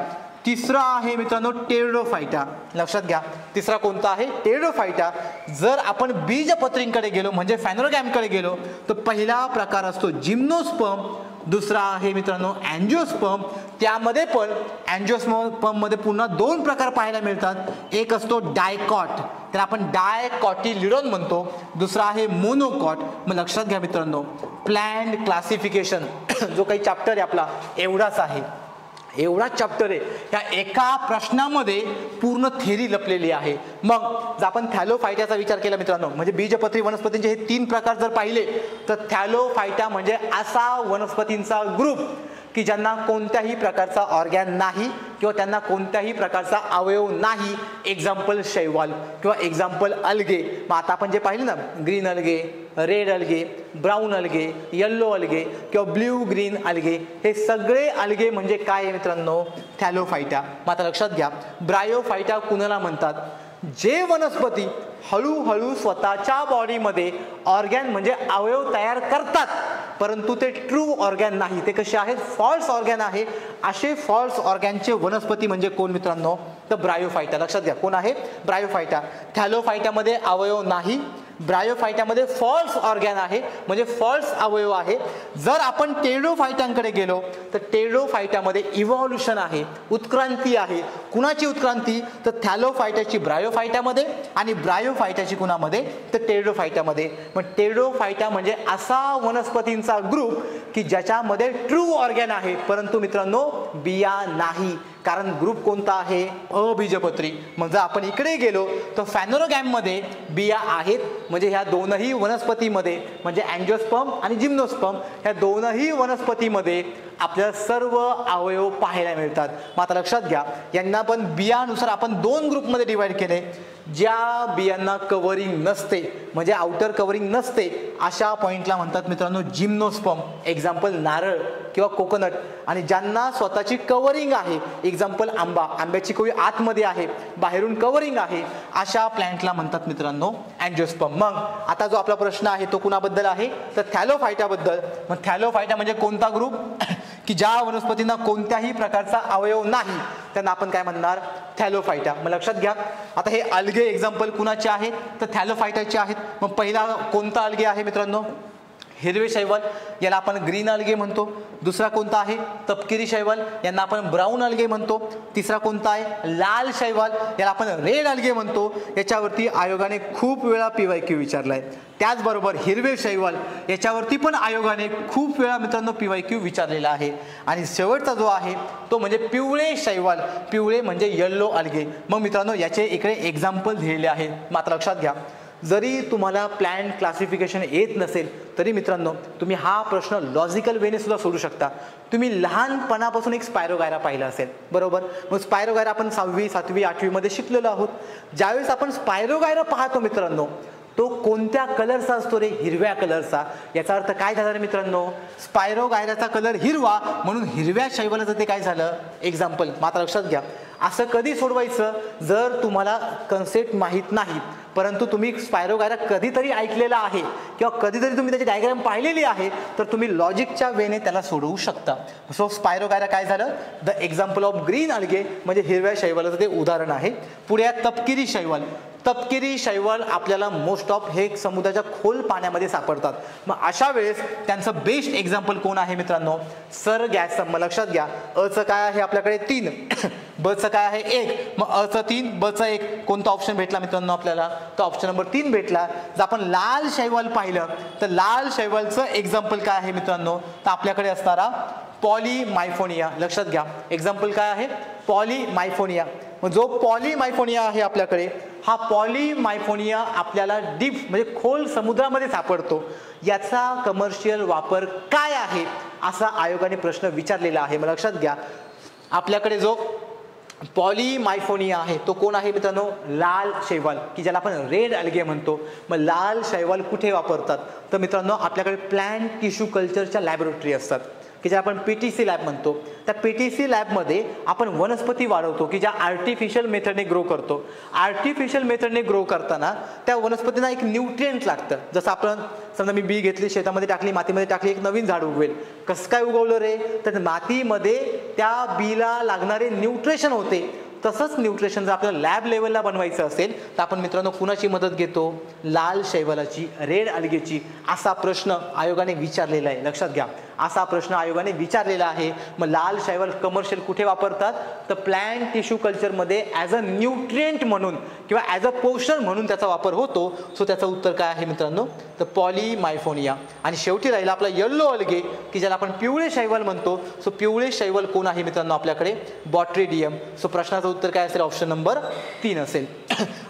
तिसरा आहे मित्रांनो टेरिडोफायटा. लक्षात घ्या, तिसरा कोणता आहे, टेरिडोफायटा. जर आपण बीजपत्रींकडे गेलो म्हणजे फॅनेरोगॅमकडे गेलो तर पहिला प्रकार असतो जिम्नोस्पर्म, दुसरा आहे मित्रांनो अँजिओस्पर्म. त्यामध्ये पण अँजिओस्पर्म मध्ये पुन्हा 2 प्रकार पाहायला मिळतात. एक असतो डायकॉट, त्याला आपण डायकॉटिलिडॉन म्हणतो. दुसरा आहे मोनोकॉट. मग लक्षात घ्या मित्रांनो, प्लॅन्ड क्लासिफिकेशन जो काही चॅप्टर आहे आपला एवढाच आहे, एवढाच चॅप्टर आहे. या एका प्रश्नामध्ये पूर्ण थेरी लपलेली आहे. मग जर आपण थॅलोफायटाचा विचार केला मित्रांनो, म्हणजे बीजपत्री वनस्पतींचे हे 3 प्रकार जर पाहिले तर थॅलोफायटा म्हणजे असा वनस्पतींचा ग्रुप की ज्यांना कोणत्याही प्रकारचा ऑर्गॅन नाही किंवा त्यांना कोणत्याही प्रकारचा अवयव नाही. एक्झाम्पल शैवाल किंवा एक्झाम्पल अलगे. मग आता आपण जे पाहिले ना, ग्रीन अलगे, रेड अलगे, ब्राऊन अलगे, येल्लो अलगे किंवा ब्ल्यू ग्रीन अलगे, हे सगळे अलगे म्हणजे काय आहे मित्रांनो, थॅलोफायटा. मग आता लक्षात घ्या, ब्रायोफायटा कुणाला म्हणतात, जे वनस्पती हळूहळू स्वतःच्या बॉडीमध्ये ऑर्गॅन म्हणजे अवयव तयार करतात परंतु ते ट्रू ऑर्गॅन नाही, ते कसे आहेत, फॉल्स ऑर्गॅन आहे. असे फॉल्स ऑर्गॅनचे वनस्पती म्हणजे कोण मित्रांनो, तर ब्रायोफायटा. लक्षात घ्या, कोण आहे, ब्रायोफायटा. थॅलोफायटामध्ये अवयव नाही, ब्रायोफायटामध्ये फॉल्स ऑर्गॅन आहे, म्हणजे फॉल्स अवयव आहे. जर आपण टेरिडोफायटांकडे गेलो तर टेरिडोफायटामध्ये इव्हॉल्युशन आहे, उत्क्रांती आहे. कुणाची उत्क्रांती? तर थॅलोफायटाची ब्रायोफायटामध्ये आणि ब्रायोफायटाची कुणामध्ये? तर टेरिडोफायटामध्ये. मग टेरिडोफायटा म्हणजे असा वनस्पतींचा ग्रुप की ज्याच्यामध्ये ट्रू ऑर्गॅन आहे, परंतु मित्रांनो बिया नाही. कारण ग्रुप कोणता आहे? अबीजपत्री. मग जर आपण इकडे गेलो तर फॅनोरोगॅममध्ये बिया आहेत, म्हणजे ह्या दोनही वनस्पतीमध्ये म्हणजे अँजिओस्पर्म आणि जिम्नोस्पर्म ह्या दोनही वनस्पतीमध्ये आपल्याला सर्व अवयव पाहायला मिळतात. मात्र लक्षात घ्या, यांना पण बियानुसार आपण दोन ग्रुपमध्ये डिवाइड केले. ज्या बियांना कव्हरिंग नसते म्हणजे आउटर कव्हरिंग नसते अशा पॉइंटला म्हणतात मित्रांनो जिम्नोस्पर्म. एक्झाम्पल नारळ किंवा कोकोनट. आणि ज्यांना स्वतःची कव्हरिंग आहे, एक्झाम्पल आंबा, आंब्याची कोळी आतमध्ये आहे, बाहेरून कव्हरिंग आहे, अशा प्लॅन्टला म्हणतात मित्रांनो अँजिओस्पर्म. मग आता जो आपला प्रश्न आहे तो कुणाबद्दल आहे? तर थॅलोफायटाबद्दल. मग थॅलोफायटा म्हणजे कोणता ग्रुप? की ज्या वनस्पतींना कोणत्याही प्रकारचा अवयव नाही त्यांना आपण काय म्हणणार? थॅलोफायटा. मग लक्षात घ्या, आता हे अल्गे एक्झाम्पल कुणाचे आहेत? तर थॅलोफायटाचे आहेत. मग पहिला कोणता अल्गे आहे मित्रांनो? हिरवे शैवाल, याला आपण ग्रीन अल्गे म्हणतो. दुसरा कोणता आहे? तपकिरी शैवाल, यांना आपण ब्राऊन अल्गे म्हणतो. तिसरा कोणता आहे? लाल शैवाल, याला आपण रेड अल्गे म्हणतो. याच्यावरती आयोगाने खूप वेळा PYQ विचारलाय. त्याचबरोबर हिरवे शैवाल याच्यावरती पण आयोगाने खूप वेळा मित्रांनो PYQ विचारलेला आहे. आणि शेवटचा जो आहे तो म्हणजे पिवळे शैवाल. पिवळे म्हणजे येल्लो अल्गे. मग मित्रांनो याचे इकडे एक्झाम्पल दिलेले आहेत. मात्र लक्षात घ्या, जरी तुम्हाला प्लॅन्ट क्लासिफिकेशन येत नसेल तरी मित्रांनो तुम्ही हा प्रश्न लॉजिकल वेने सुद्धा सोडू शकता. तुम्ही लहानपणापासून एक स्पायरोगायरा पाहिला असेल, बरोबर? मग स्पायरोगायरा आपण 6वी 7वी 8वी मध्ये शिकलेलो आहोत. ज्यावेळेस आपण स्पायरोगायरा पाहतो मित्रांनो तो कोणत्या कलरचा असतो रे? हिरव्या कलरचा. याचा अर्थ काय झाला रे मित्रांनो? स्पायरोगायराचा कलर हिरवा म्हणून हिरव्या शैवालाचं ते काय झालं? एक्झाम्पल. मात्र लक्षात घ्या, असं कधी सोडवायचं जर तुम्हाला कन्सेप्ट माहीत नाही परंतु तुम्ही स्पायरोगायरा कधीतरी ऐकलेला आहे किंवा कधीतरी तुम्ही त्याची डायग्राम पाहिलेली आहे तर तुम्ही लॉजिकच्या वेने त्याला सोडवू शकता. सो स्पायरोगायरा काय झालं? The example of green algae म्हणजे हिरव्या शैवालाचं ते उदाहरण आहे. पुढे तपकिरी शैवाल. तपकिरी शैवाल आपल्याला मोस्ट ऑफ हे समुद्राच्या खोल पाण्यामध्ये सापडतात. मग अशा वेळेस त्यांचं बेस्ट एक्झाम्पल कोण आहे मित्रांनो? सर गॅसम. लक्षात घ्या, अचं काय आहे आपल्याकडे? 3, बचं काय आहे? 1. मग अचं 3, बचं 1. कोणता ऑप्शन भेटला मित्रांनो आपल्याला? तर ऑप्शन नंबर 3 भेटला. जर आपण लाल शैवाल पाहिलं तर लाल शैवालचं एक्झाम्पल काय आहे मित्रांनो? तर आपल्याकडे असणारा पॉलीमायफोनिया. लक्षात घ्या, एक्झाम्पल काय आहे? पॉलीमायफोनिया. मग जो पॉलीमायफोनिया आहे आपल्याकडे, हा पॉलीमायफोनिया आपल्याला डीप म्हणजे खोल समुद्रामध्ये सापडतो. याचा कमर्शियल वापर काय आहे असा आयोगाने प्रश्न विचारलेला आहे. मग लक्षात घ्या, आपल्याकडे जो पॉलीमायफोनिया आहे तो कोण आहे मित्रांनो? लाल शैवाल, की ज्याला आपण रेड अल्गे म्हणतो. मग लाल शैवाल कुठे वापरतात? तर मित्रांनो आपल्याकडे प्लांट टिश्यू कल्चरच्या लॅबोरेटरी असतात की ज्या आपण PTC लॅब म्हणतो. त्या PTC लॅबमध्ये आपण वनस्पती वाढवतो की ज्या आर्टिफिशियल मेथडने ग्रो करतो. आर्टिफिशियल मेथडने ग्रो करताना त्या वनस्पतींना एक न्यूट्रिएंट लागतं. जसं आपण समजा मी बी घेतली, शेतामध्ये टाकली, मातीमध्ये टाकली, एक नवीन झाड उगवेल. कसं काय उगवलं रे? तर मातीमध्ये त्या बीला लागणारे न्यूट्रिशन होते. तसंच न्यूट्रिशन जर आपल्याला लॅब लेवलला बनवायचं असेल तर आपण मित्रांनो कुणाची मदत घेतो? लाल शैवालाची, रेड अल्गेची. असा प्रश्न आयोगाने विचारलेला आहे. लक्षात घ्या, असा प्रश्न आयोगाने विचारलेला आहे. मग लाल शैवाल कमर्शियल कुठे वापरतात? तर प्लांट टिश्यू कल्चरमध्ये ॲज अ न्यूट्रिएंट म्हणून किंवा ॲज अ पोषण म्हणून त्याचा वापर होतो. सो त्याचं उत्तर काय आहे मित्रांनो? तर पॉलीमायफोनिया. आणि शेवटी राहिला आपला येल्लो अल्गे की ज्याला आपण पिवळे शैवाल म्हणतो. सो पिवळे शैवाल कोण आहे मित्रांनो आपल्याकडे? बॉट्रिडियम. सो प्रश्नाचं उत्तर काय असेल? ऑप्शन नंबर 3 असेल.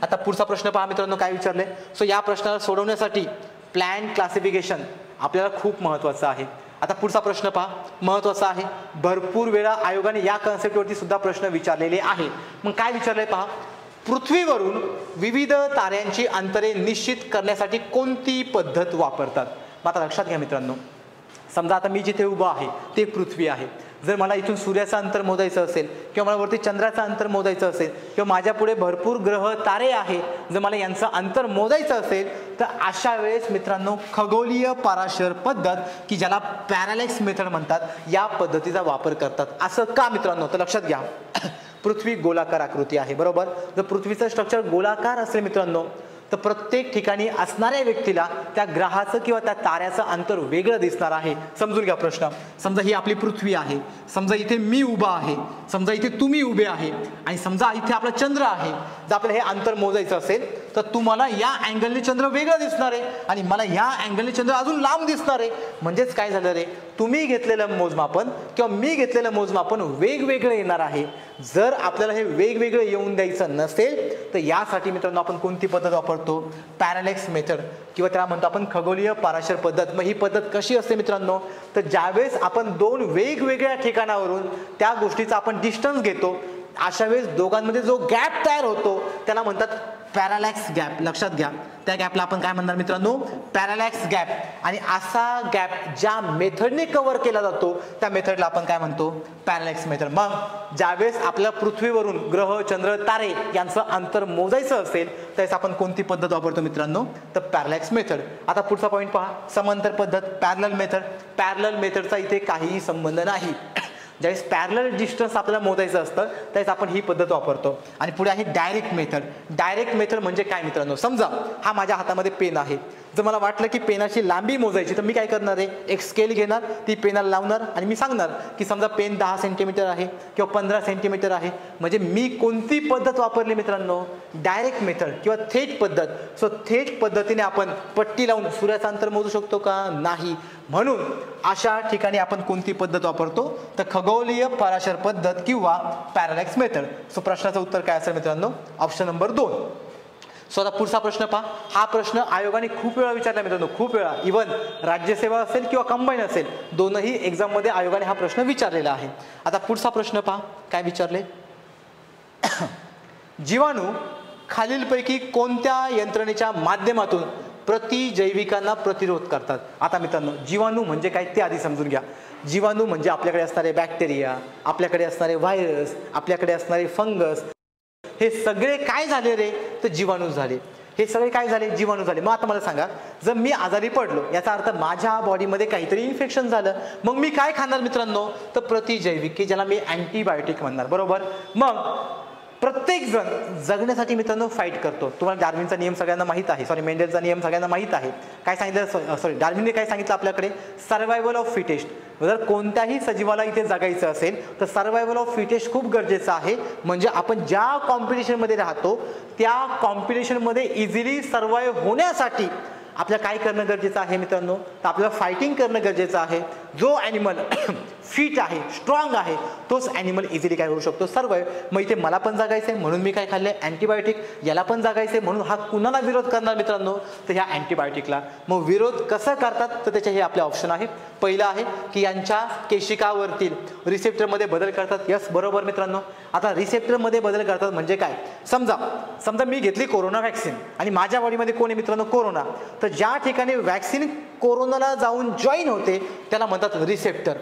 आता पुढचा प्रश्न पहा मित्रांनो काय विचारलंय. सो या प्रश्नाला सोडवण्यासाठी प्लॅन्ट क्लासिफिकेशन आपल्याला खूप महत्त्वाचं आहे. आता पुढचा प्रश्न पहा, महत्त्वाचा आहे. भरपूर वेळा आयोगाने या कन्सेप्टवरती सुद्धा प्रश्न विचारलेले आहे. मग काय विचारलंय पहा, पृथ्वीवरून विविध ताऱ्यांची अंतरे निश्चित करण्यासाठी कोणती पद्धत वापरतात? आता लक्षात घ्या मित्रांनो, समजा आता मी जिथे उभा आहे ते पृथ्वी आहे. जर मला इथून सूर्याचं अंतर मोजायचं असेल किंवा मला वरती चंद्राचं अंतर मोजायचं असेल किंवा माझ्या पुढे भरपूर ग्रह तारे आहे, जर मला यांचं अंतर मोजायचं असेल तर अशा वेळेस मित्रांनो खगोलीय पराशर पद्धत की ज्याला पॅरालॅक्स मेथड म्हणतात या पद्धतीचा वापर करतात. असं का मित्रांनो? तर लक्षात घ्या, पृथ्वी गोलाकार आकृती आहे, बरोबर? जर पृथ्वीचं स्ट्रक्चर गोलाकार असेल मित्रांनो तर प्रत्येक ठिकाणी असणाऱ्या व्यक्तीला त्या ग्रहाचं किंवा त्या ताऱ्याचं अंतर वेगळं दिसणार आहे. समजून घ्या प्रश्न. समजा ही आपली पृथ्वी आहे, समजा इथे मी उभा आहे, समजा इथे तुम्ही उभे आहे आणि समजा इथे आपला चंद्र आहे. जर आपल्याला हे अंतर मोजायचं असेल तर तुम्हाला या अँगलने चंद्र वेगळं दिसणार आहे आणि मला या अँगलने चंद्र अजून लांब दिसणार आहे. म्हणजेच काय झालं रे, तुम्ही घेतलेलं मोजमापन किंवा मी घेतलेलं मोजमापन वेगवेगळं येणार आहे. जर आपल्याला हे वेगवेगळं येऊन द्यायचं नसेल तर यासाठी मित्रांनो आपण कोणती पद्धत वापरतो? पॅरालॅक्स मेथड किंवा त्याला म्हणतो आपण खगोलीय पराशर पद्धत. मग ही पद्धत कशी असते मित्रांनो? तर ज्यावेळेस आपण दोन वेगवेगळ्या ठिकाणावरून त्या गोष्टीचा आपण डिस्टन्स घेतो, अशा वेळेस दोघांमध्ये जो गॅप तयार होतो त्याला म्हणतात पॅरालॅक्स गॅप. लक्षात घ्या, त्या गॅपला आपण काय म्हणणार मित्रांनो? Parallax gap. आणि असा गॅप ज्या मेथडने कव्हर केला जातो त्या मेथडला आपण काय म्हणतो? Parallax method. मग ज्यावेळेस आपल्या पृथ्वीवरून ग्रह, चंद्र, तारे यांचं अंतर मोजायचं असेल त्यावेळेस आपण कोणती पद्धत वापरतो मित्रांनो? तर पॅरालॅक्स मेथड. आता पुढचा पॉईंट पहा, समांतर पद्धत, पॅरलल मेथड. पॅरलल मेथडचा इथे काहीही संबंध नाही. ज्यावेळेस पॅरलल डिस्टन्स आपल्याला मोजायचं असतं त्यावेळेस आपण ही पद्धत वापरतो. आणि पुढे आहे डायरेक्ट मेथड. डायरेक्ट मेथड म्हणजे काय मित्रांनो? समजा हा माझ्या हातामध्ये पेन आहे. जर मला वाटलं की पेनाची लांबी मोजायची तर मी काय करणार आहे? एक स्केल घेणार, ती पेनाला लावणार आणि मी सांगणार की समजा पेन 10 सेंटीमीटर आहे किंवा 15 सेंटीमीटर आहे. म्हणजे मी कोणती पद्धत वापरली मित्रांनो? डायरेक्ट मेथड किंवा थेट पद्धत. सो थेट पद्धतीने आपण पट्टी लावून सूर्याचं अंतर मोजू शकतो का? नाही. म्हणून अशा ठिकाणी आपण कोणती पद्धत वापरतो? तर खगोलीय पराशर पद्धत किंवा पॅरालॅक्स मेथड. सो प्रश्नाचं उत्तर काय असेल मित्रांनो? Option number 2. सो आता पुढचा प्रश्न पहा. हा प्रश्न आयोगाने खूप वेळा विचारला मित्रांनो, खूप वेळा. इव्हन राज्यसेवा असेल किंवा कंबाईन असेल, दोनही एक्झाममध्ये आयोगाने हा प्रश्न विचारलेला आहे. आता पुढचा प्रश्न पहा, काय विचारले? जीवाणू खालीलपैकी कोणत्या यंत्रणेच्या माध्यमातून प्रतिजैविकांना प्रतिरोध करतात? आता मित्रांनो, जीवाणू म्हणजे काय ते आधी समजून घ्या. जीवाणू म्हणजे आपल्याकडे असणारे बॅक्टेरिया, आपल्याकडे असणारे व्हायरस, आपल्याकडे असणारे फंगस, हे सगळे काय झाले रे? तर जीवाणू झाले. हे सगळे काय झाले? जीवाणू झाले. मग आता मला सांगा, जर मी आजारी पडलो याचा अर्थ माझ्या बॉडीमध्ये काहीतरी इन्फेक्शन झालं, मग मी काय खाणार मित्रांनो? तर प्रतिजैविक, की ज्याला मी अँटीबायोटिक म्हणणार. बरोबर. मग प्रत्येक जण जगण्यासाठी मित्रांनो फाईट करतो. तुम्हाला डार्विनचा नियम सगळ्यांना माहित आहे, सॉरी मेंडेलचा नियम सगळ्यांना माहित आहे. काय सांगितलं? सॉरी डार्विनने काय सांगितलं आपल्याकडे? Survival of fittest. जर कोणत्याही सजीवाला इथे जगायचं असेल तर सर्वायवल ऑफ फिटेस्ट खूप गरजेचं आहे. म्हणजे आपण ज्या कॉम्पिटिशनमध्ये राहतो त्या कॉम्पिटिशनमध्ये इझिली सर्वाइव्ह होण्यासाठी आपल्याला काय करणं गरजेचं आहे मित्रांनो? तर आपल्याला फायटिंग करणं गरजेचं आहे. जो ॲनिमल फिट आहे, स्ट्रॉंग आहे, तोच ॲनिमल इझिली काय होऊ शकतो? सर्वाइव्ह. मग इथे मला पण जगायचं आहे म्हणून मी काय खाल्ले? अँटीबायोटिक. याला पण जगायचं आहे म्हणून हा कुणाला विरोध करणार मित्रांनो? तर ह्या अँटीबायोटिकला. मग विरोध कसं करतात? तर त्याचे हे आपले ऑप्शन आहे. पहिलं आहे की यांच्या केशिकावरतील रिसेप्टरमध्ये बदल करतात. यस, बरोबर मित्रांनो. आता रिसेप्टरमध्ये बदल करतात म्हणजे काय? समजा मी घेतली कोरोना व्हॅक्सिन आणि माझ्या बॉडीमध्ये कोण आहे मित्रांनो? कोरोना. तर ज्या ठिकाणी व्हॅक्सिन कोरोनाला जाऊन जॉईन होते त्याला म्हणतात रिसेप्टर.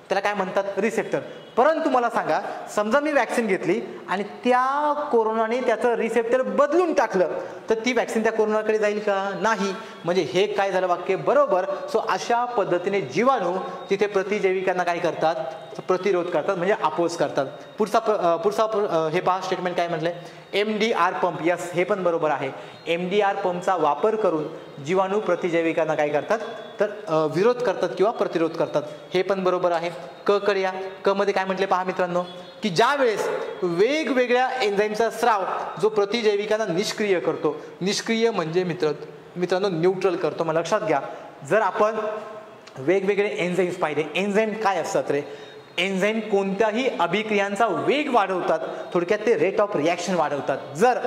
त्याला काय म्हणतात? रिसेप्टर. परंतु मला सांगा, समजा मी व्हॅक्सिन घेतली आणि त्या कोरोनाने त्याचं रिसेप्टर बदलून टाकलं तर ती व्हॅक्सिन त्या कोरोनाकडे जाईल का? नाही. म्हणजे हे काय झालं वाक्य? बरोबर. सो अशा पद्धतीने जीवाणू तिथे प्रतिजैविकांना काय करतात? प्रतिरोध करतात, म्हणजे अपोज करतात. पुढचा हे पहा स्टेटमेंट काय म्हटलंय? MDR pump. यस, हे पण बरोबर आहे. MDR पंपचा वापर करून जीवाणू प्रतिजैविकांना काय करतात? तर विरोध करतात किंवा प्रतिरोध करतात. हे पण बरोबर आहे. क कडे या. क मध्ये काय म्हटले पहा मित्रांनो? की ज्या वेळेस वेगवेगळ्या एन्झाईमचा स्राव जो प्रतिजैविकांना निष्क्रिय करतो. निष्क्रिय म्हणजे मित्रांनो न्यूट्रल करतो. मग लक्षात घ्या, जर आपण वेगवेगळे एन्झाईम्स पाहिले, एन्झाईम काय असतात रे? एन्झाईम कोणत्याही अभिक्रियांचा वेग वाढवतात. थोडक्यात ते रेट ऑफ रिॲक्शन वाढवतात. जर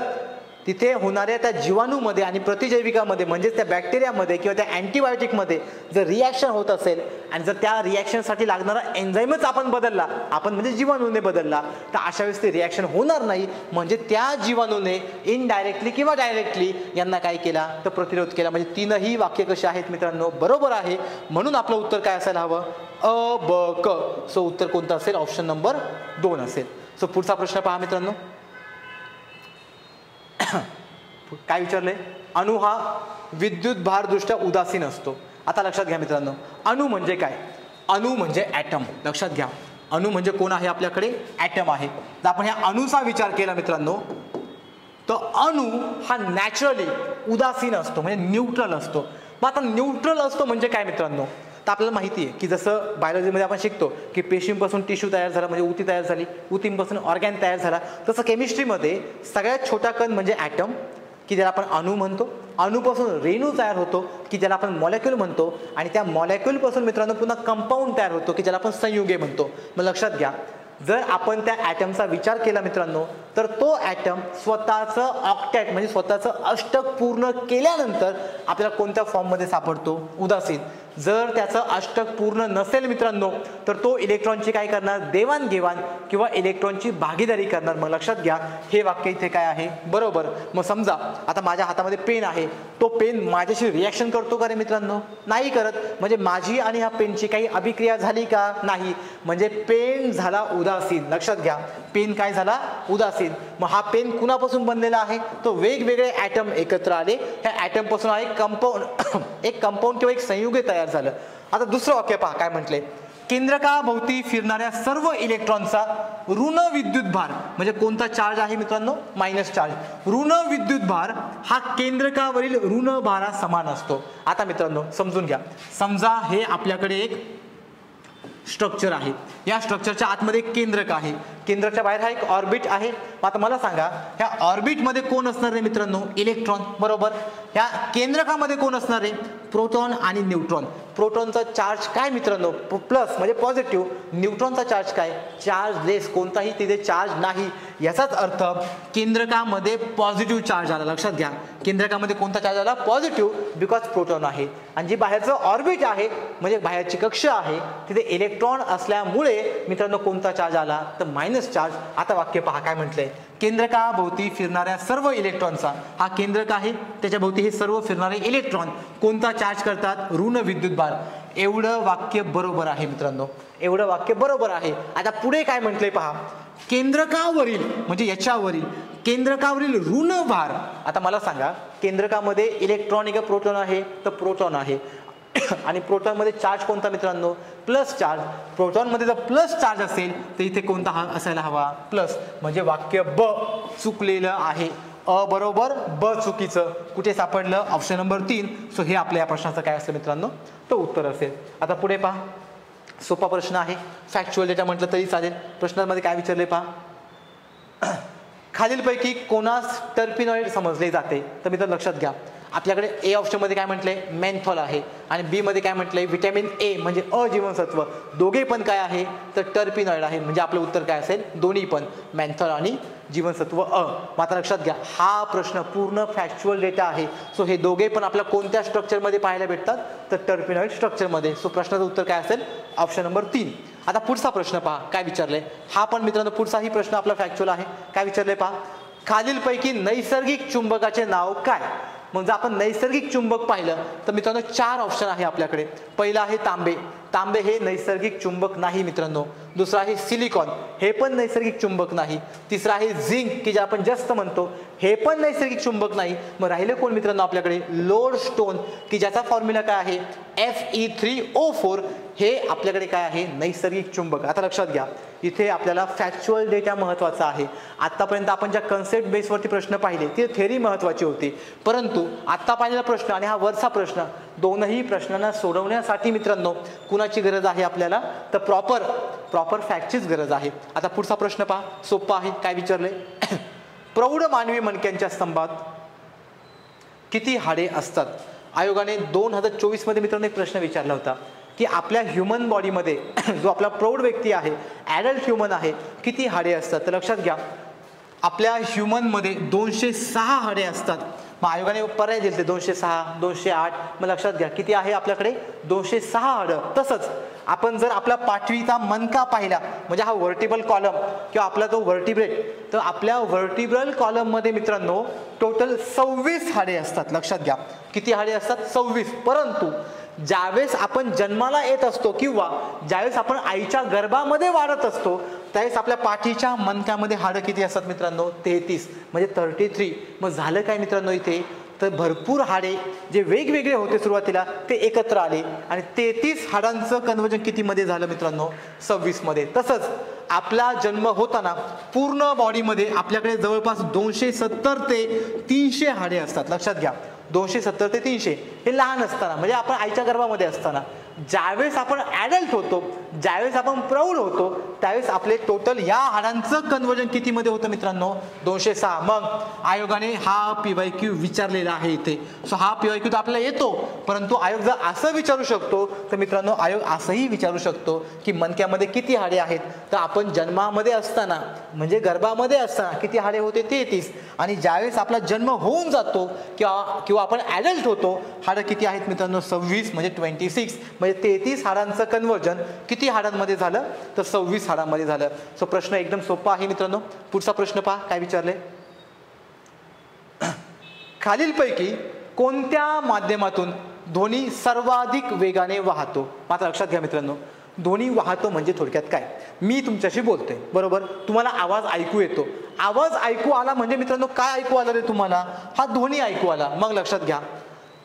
तिथे होणाऱ्या त्या जीवाणूमध्ये आणि प्रतिजैविकामध्ये म्हणजेच त्या बॅक्टेरियामध्ये किंवा त्या अँटीबायोटिकमध्ये जर रिॲक्शन होत असेल आणि जर त्या रिॲक्शनसाठी लागणारा एन्झाईमच आपण बदलला, आपण म्हणजे जीवाणूने बदलला, तर अशा वेळेस ते रिॲक्शन होणार नाही. म्हणजे त्या जीवाणूने इनडायरेक्टली किंवा डायरेक्टली यांना काय केला? तर प्रतिरोध केला. म्हणजे तीनही वाक्य कशी आहेत मित्रांनो? बरोबर आहे. म्हणून आपलं उत्तर काय असायला हवं? अ ब क. सो उत्तर कोणतं असेल? ऑप्शन नंबर 2 असेल. सो पुढचा प्रश्न पहा मित्रांनो. काय विचारले? अणु हा विद्युत भारदृष्ट्या उदासीन असतो. आता लक्षात घ्या मित्रांनो, अणु म्हणजे काय? अणु म्हणजे ॲटम. लक्षात घ्या, अणु म्हणजे कोण आहे? आपल्याकडे ॲटम आहे. जर आपण ह्या अणूचा विचार केला मित्रांनो तर अणू हा नॅचरली उदासीन असतो, म्हणजे न्यूट्रल असतो. मग आता न्यूट्रल असतो म्हणजे काय मित्रांनो, तर आपल्याला माहिती आहे की जसं बायोलॉजीमध्ये आपण शिकतो की पेशींपासून टिश्यू तयार झाला म्हणजे ऊती तयार झाली, ऊतींपासून ऑर्गॅन तयार झाला, तसं केमिस्ट्रीमध्ये सगळ्यात छोटा कण म्हणजे ॲटम की ज्याला आपण अणू म्हणतो, अणूपासून रेणू तयार होतो की ज्याला आपण मॉलेक्युल म्हणतो, आणि त्या मॉलेक्युलपासून मित्रांनो पुन्हा कंपाऊंड तयार होतो की ज्याला आपण संयुगे म्हणतो. मग लक्षात घ्या, जर आपण त्या ॲटमचा विचार केला मित्रांनो, तर तो ॲटम स्वतःचं ऑक्टॅट म्हणजे स्वतःचं अष्टक पूर्ण केल्यानंतर आपल्याला कोणत्या फॉर्ममध्ये सापडतो, उदासीन. जर त्याचं अष्टक पूर्ण नसेल मित्रांनो, तर तो इलेक्ट्रॉनची काय करणार, देवाणघेवाण किंवा इलेक्ट्रॉनची भागीदारी करणार. मग लक्षात घ्या, हे वाक्य इथे काय आहे, बरोबर. मग समजा आता माझ्या हातामध्ये पेन आहे, तो पेन माझ्याशी रिॲक्शन करतो का रे मित्रांनो, नाही करत. म्हणजे माझी आणि ह्या पेनची काही अभिक्रिया झाली का, नाही. म्हणजे पेन झाला उदासीन. लक्षात घ्या, पेन काय झाला, उदासीन. मग हा पेन कुणापासून बनलेला आहे, तो वेगवेगळे ॲटम एकत्र आले, ह्या ॲटम पासून एक कंपाऊंड एक कंपाऊंड किंवा एक संयुगे तयार झालं. आता दुसरं वाक्य पहा काय म्हटले, केंद्रकाभोवती फिरणाऱ्या सर्व इलेक्ट्रॉनचा ऋण विद्युत भार, म्हणजे कोणता चार्ज आहे मित्रांनो, मायनस चार्ज. ऋण विद्युत भार हा केंद्रकावरील ऋण भारा समान असतो. आता मित्रांनो समजून घ्या, समजा हे आपल्याकडे एक स्ट्रक्चर आहे, या स्ट्रक्चरच्या आतमध्ये एक केंद्रक आहे, केंद्राच्या बाहेर हा एक ऑर्बिट आहे. आता मला सांगा, ह्या ऑर्बिटमध्ये कोण असणार आहे मित्रांनो, इलेक्ट्रॉन, बरोबर. ह्या केंद्रकामध्ये कोण असणार आहे, प्रोटॉन आणि न्यूट्रॉन. प्रोटॉनचा चार्ज काय मित्रांनो, प्लस म्हणजे पॉझिटिव्ह. न्यूट्रॉनचा चार्ज काय, चार्ज लेस, कोणताही तिथे चार्ज नाही. याचाच अर्थ केंद्रकामध्ये पॉझिटिव्ह चार्ज आला. लक्षात घ्या, केंद्रकामध्ये कोणता चार्ज आला, पॉझिटिव्ह, बिकॉज प्रोटॉन आहे. आणि जी बाहेरचं ऑर्बिट आहे म्हणजे बाहेरची कक्षा आहे, तिथे इलेक्ट्रॉन असल्यामुळे मित्रांनो कोणता चार्ज आला, तर मायनस चार्ज. आता वाक्य पहा काय म्हटलंय, केंद्रकाभोवती फिरणाऱ्या सर्व इलेक्ट्रॉनचा, हा केंद्रक आहे, त्याच्या भोवती हे सर्व फिरणारे इलेक्ट्रॉन कोणता चार्ज करतात, ऋण विद्युत भार. एवढं वाक्य बरोबर आहे मित्रांनो, एवढं वाक्य बरोबर आहे. आता पुढे काय म्हटलंय पहा, केंद्रकावरील म्हणजे याच्यावरील केंद्रकावरील ऋण भार. आता मला सांगा, केंद्रकामध्ये इलेक्ट्रॉन का प्रोटॉन आहे, तर प्रोटॉन आहे. आणि प्रोटॉनमध्ये चार्ज कोणता मित्रांनो, प्लस चार्ज. प्रोटॉनमध्ये जर प्लस चार्ज असेल तर इथे कोणता असायला हवा, प्लस. म्हणजे वाक्य ब चुकलेलं आहे, अ बरोबर, ब चुकीचं. कुठे सापडलं, ऑप्शन नंबर 3. सो हे आपल्या या प्रश्नाचं काय असेल मित्रांनो, तो उत्तर असेल. आता पुढे पहा, सोपा प्रश्न आहे, फॅक्च्युअल डेटा म्हटलं तरी चालेल. प्रश्नांमध्ये काय विचारले पहा, खालीलपैकी कोणास टर्पिनॉइड समजले जाते. तर मित्र लक्षात घ्या, आपल्याकडे ए ऑप्शनमध्ये काय म्हटलंय, मेन्थॉल आहे, आणि बी मध्ये काय म्हटलंय, व्हिटॅमिन ए म्हणजे अजीवनसत्व. दोघे पण काय आहे, तर टर्पिनॉइड आहे. म्हणजे आपलं उत्तर काय असेल, दोन्ही पण, मेन्थॉल आणि जीवनसत्व अ. मात्र लक्षात घ्या, हा प्रश्न पूर्ण फॅक्च्युअल डेटा आहे. सो हे दोघे पण आपल्या कोणत्या स्ट्रक्चरमध्ये पाहायला भेटतात, तर टर्पिनॉइड स्ट्रक्चरमध्ये. सो प्रश्नाचं उत्तर काय असेल, ऑप्शन नंबर 3. आता पुढचा प्रश्न पहा काय विचारलंय, हा पण मित्रांनो पुढचाही प्रश्न आपला फॅक्च्युअल आहे. काय विचारलंय पहा, खालीलपैकी नैसर्गिक चुंबकाचे नाव काय. मग जर आपण नैसर्गिक चुंबक पाहिलं तर मित्रांनो 4 ऑप्शन आहे आपल्याकडे. पहिला आहे तांबे, तांबे हे नैसर्गिक चुंबक नाही मित्रांनो. दुसरा आहे सिलिकॉन, हे पण नैसर्गिक चुंबक नाही. तिसरा आहे झिंक की जे आपण जास्त म्हणतो, हे पण नैसर्गिक चुंबक नाही. मग राहिले कोण मित्रांनो आपल्याकडे, लोडस्टोन की ज्याचा फॉर्म्युला काय आहे, Fe3O4. हे आपल्याकडे काय आहे, नैसर्गिक चुंबक. आता लक्षात घ्या, इथे आपल्याला फॅक्च्युअल डेटा महत्त्वाचा आहे. आतापर्यंत आपण ज्या कन्सेप्ट बेसवरती प्रश्न पाहिले ते थेअरी महत्त्वाची होती, परंतु आत्ता पाहिलेला प्रश्न आणि हा वरचा प्रश्न, दोनही प्रश्नांना सोडवण्यासाठी मित्रांनो कुणाची गरज आहे आपल्याला, तर प्रॉपर फॅक्टचीच गरज आहे. आता पुढचा प्रश्न पहा, सोपा आहे. काय विचारले, प्रौढ मानवी मणक्यांच्या स्तंभात किती हाडे असतात. आयोगाने 2024 मध्ये मित्रांनो एक प्रश्न विचारला होता की आपल्या ह्युमन बॉडीमध्ये जो आपला प्रौढ व्यक्ती आहे, ॲडल्ट ह्युमन आहे, किती हाडे असतात. तर लक्षात घ्या, आपल्या ह्युमनमध्ये 206 हाडे असतात. मग आयोगाने पर्याय दिले, 206, 208. मग लक्षात घ्या किती आहे आपल्याकडे, 206 हाडं. तसंच आपण जर आपला पाठवीचा मनका पाहिला, म्हणजे हा व्हर्टिबल कॉलम किंवा आपला जो व्हर्टिब्रेट, तर आपल्या व्हर्टिब्रल कॉलममध्ये मित्रांनो टोटल 26 हाडे असतात. लक्षात घ्या किती हाडे असतात, 26. परंतु ज्यावेळेस आपण जन्माला येत असतो किंवा ज्यावेळेस आपण आईच्या गर्भामध्ये वाढत असतो, त्यावेळेस आपल्या पाठीच्या मनक्यामध्ये हाडं किती असतात मित्रांनो, 33, म्हणजे 33. मग झालं काय मित्रांनो इथे, तर भरपूर हाडे जे वेगवेगळे होते सुरुवातीला ते एकत्र आले आणि 33 हाडांचं कन्वर्जन कितीमध्ये झालं मित्रांनो, 26 मध्ये. तसंच आपला जन्म होताना पूर्ण बॉडीमध्ये आपल्याकडे जवळपास 270 ते 300 हाडे असतात. लक्षात घ्या, 270 ते 300 हे लहान असताना, म्हणजे आपण आईच्या गर्भामध्ये असताना. ज्यावेळेस आपण ॲडल्ट होतो, ज्यावेळेस आपण प्रौढ होतो, त्यावेळेस आपले टोटल या हाडांचं कन्वर्जन कितीमध्ये होतं मित्रांनो? 206. मग आयोगाने हा PYQ विचारलेला आहे इथे. सो हा PYQ तर आपल्याला येतो, परंतु आयोग जर असं विचारू शकतो तर मित्रांनो आयोग असंही विचारू शकतो की मणक्यामध्ये किती हाडे आहेत. तर आपण जन्मामध्ये असताना म्हणजे गर्भामध्ये असताना किती हाडे होते? 33. आणि ज्यावेळेस आपला जन्म होऊन जातो किंवा आपण ॲडल्ट होतो, हाडं किती आहेत मित्रांनो? 26 म्हणजे 26. म्हणजे 33 हाडांचं कन्वर्जन किती हाडांमध्ये झालं? तर 26 हाडांमध्ये झालं. सो प्रश्न एकदम सोपा आहे मित्रांनो. पुढचा प्रश्न पहा काय विचारले. खालीलपैकी कोणत्या माध्यमातून ध्वनी सर्वाधिक वेगाने वाहतो? मात्र लक्षात घ्या मित्रांनो, ध्वनी वाहतो म्हणजे थोडक्यात काय? मी तुमच्याशी बोलतोय बरोबर, तुम्हाला आवाज ऐकू येतो. आवाज ऐकू आला म्हणजे मित्रांनो काय ऐकू आलं रे तुम्हाला? हा ध्वनी ऐकू आला. मग लक्षात घ्या,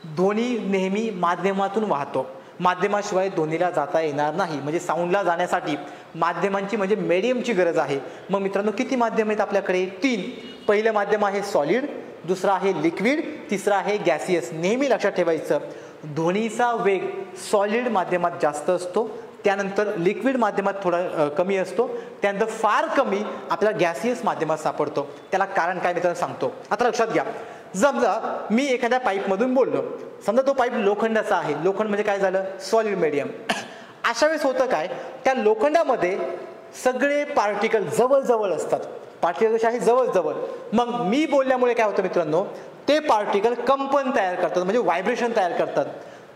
ध्वनी नेहमी माध्यमातून वाहतो. माध्यमाशिवाय ध्वनीला जाता येणार नाही. म्हणजे साऊंडला जाण्यासाठी माध्यमांची म्हणजे मीडियमची गरज आहे. मग मित्रांनो किती माध्यम आहेत आपल्याकडे? 3. पहिलं माध्यम आहे सॉलिड, दुसरा आहे लिक्विड, तिसरा आहे गॅसियस. नेहमी लक्षात ठेवायचं, ध्वनीचा वेग सॉलिड माध्यमात जास्त असतो, त्यानंतर लिक्विड माध्यमात थोडा कमी असतो, त्यानंतर फार कमी आपल्याला गॅसियस माध्यमात सापडतो. त्याला कारण काय मित्रांनो सांगतो. आता लक्षात घ्या, समजा मी एखाद्या पाईपमधून बोललो, समजा तो पाईप लोखंडाचा आहे. लोखंड म्हणजे काय झालं? Solid medium. अशा वेळेस होतं काय, त्या लोखंडामध्ये सगळे पार्टिकल जवळजवळ असतात. पार्टिकल कसे आहे? जवळजवळ. मग मी बोलल्यामुळे काय होतं मित्रांनो, ते पार्टिकल कंपन तयार करतात, म्हणजे व्हायब्रेशन तयार करतात.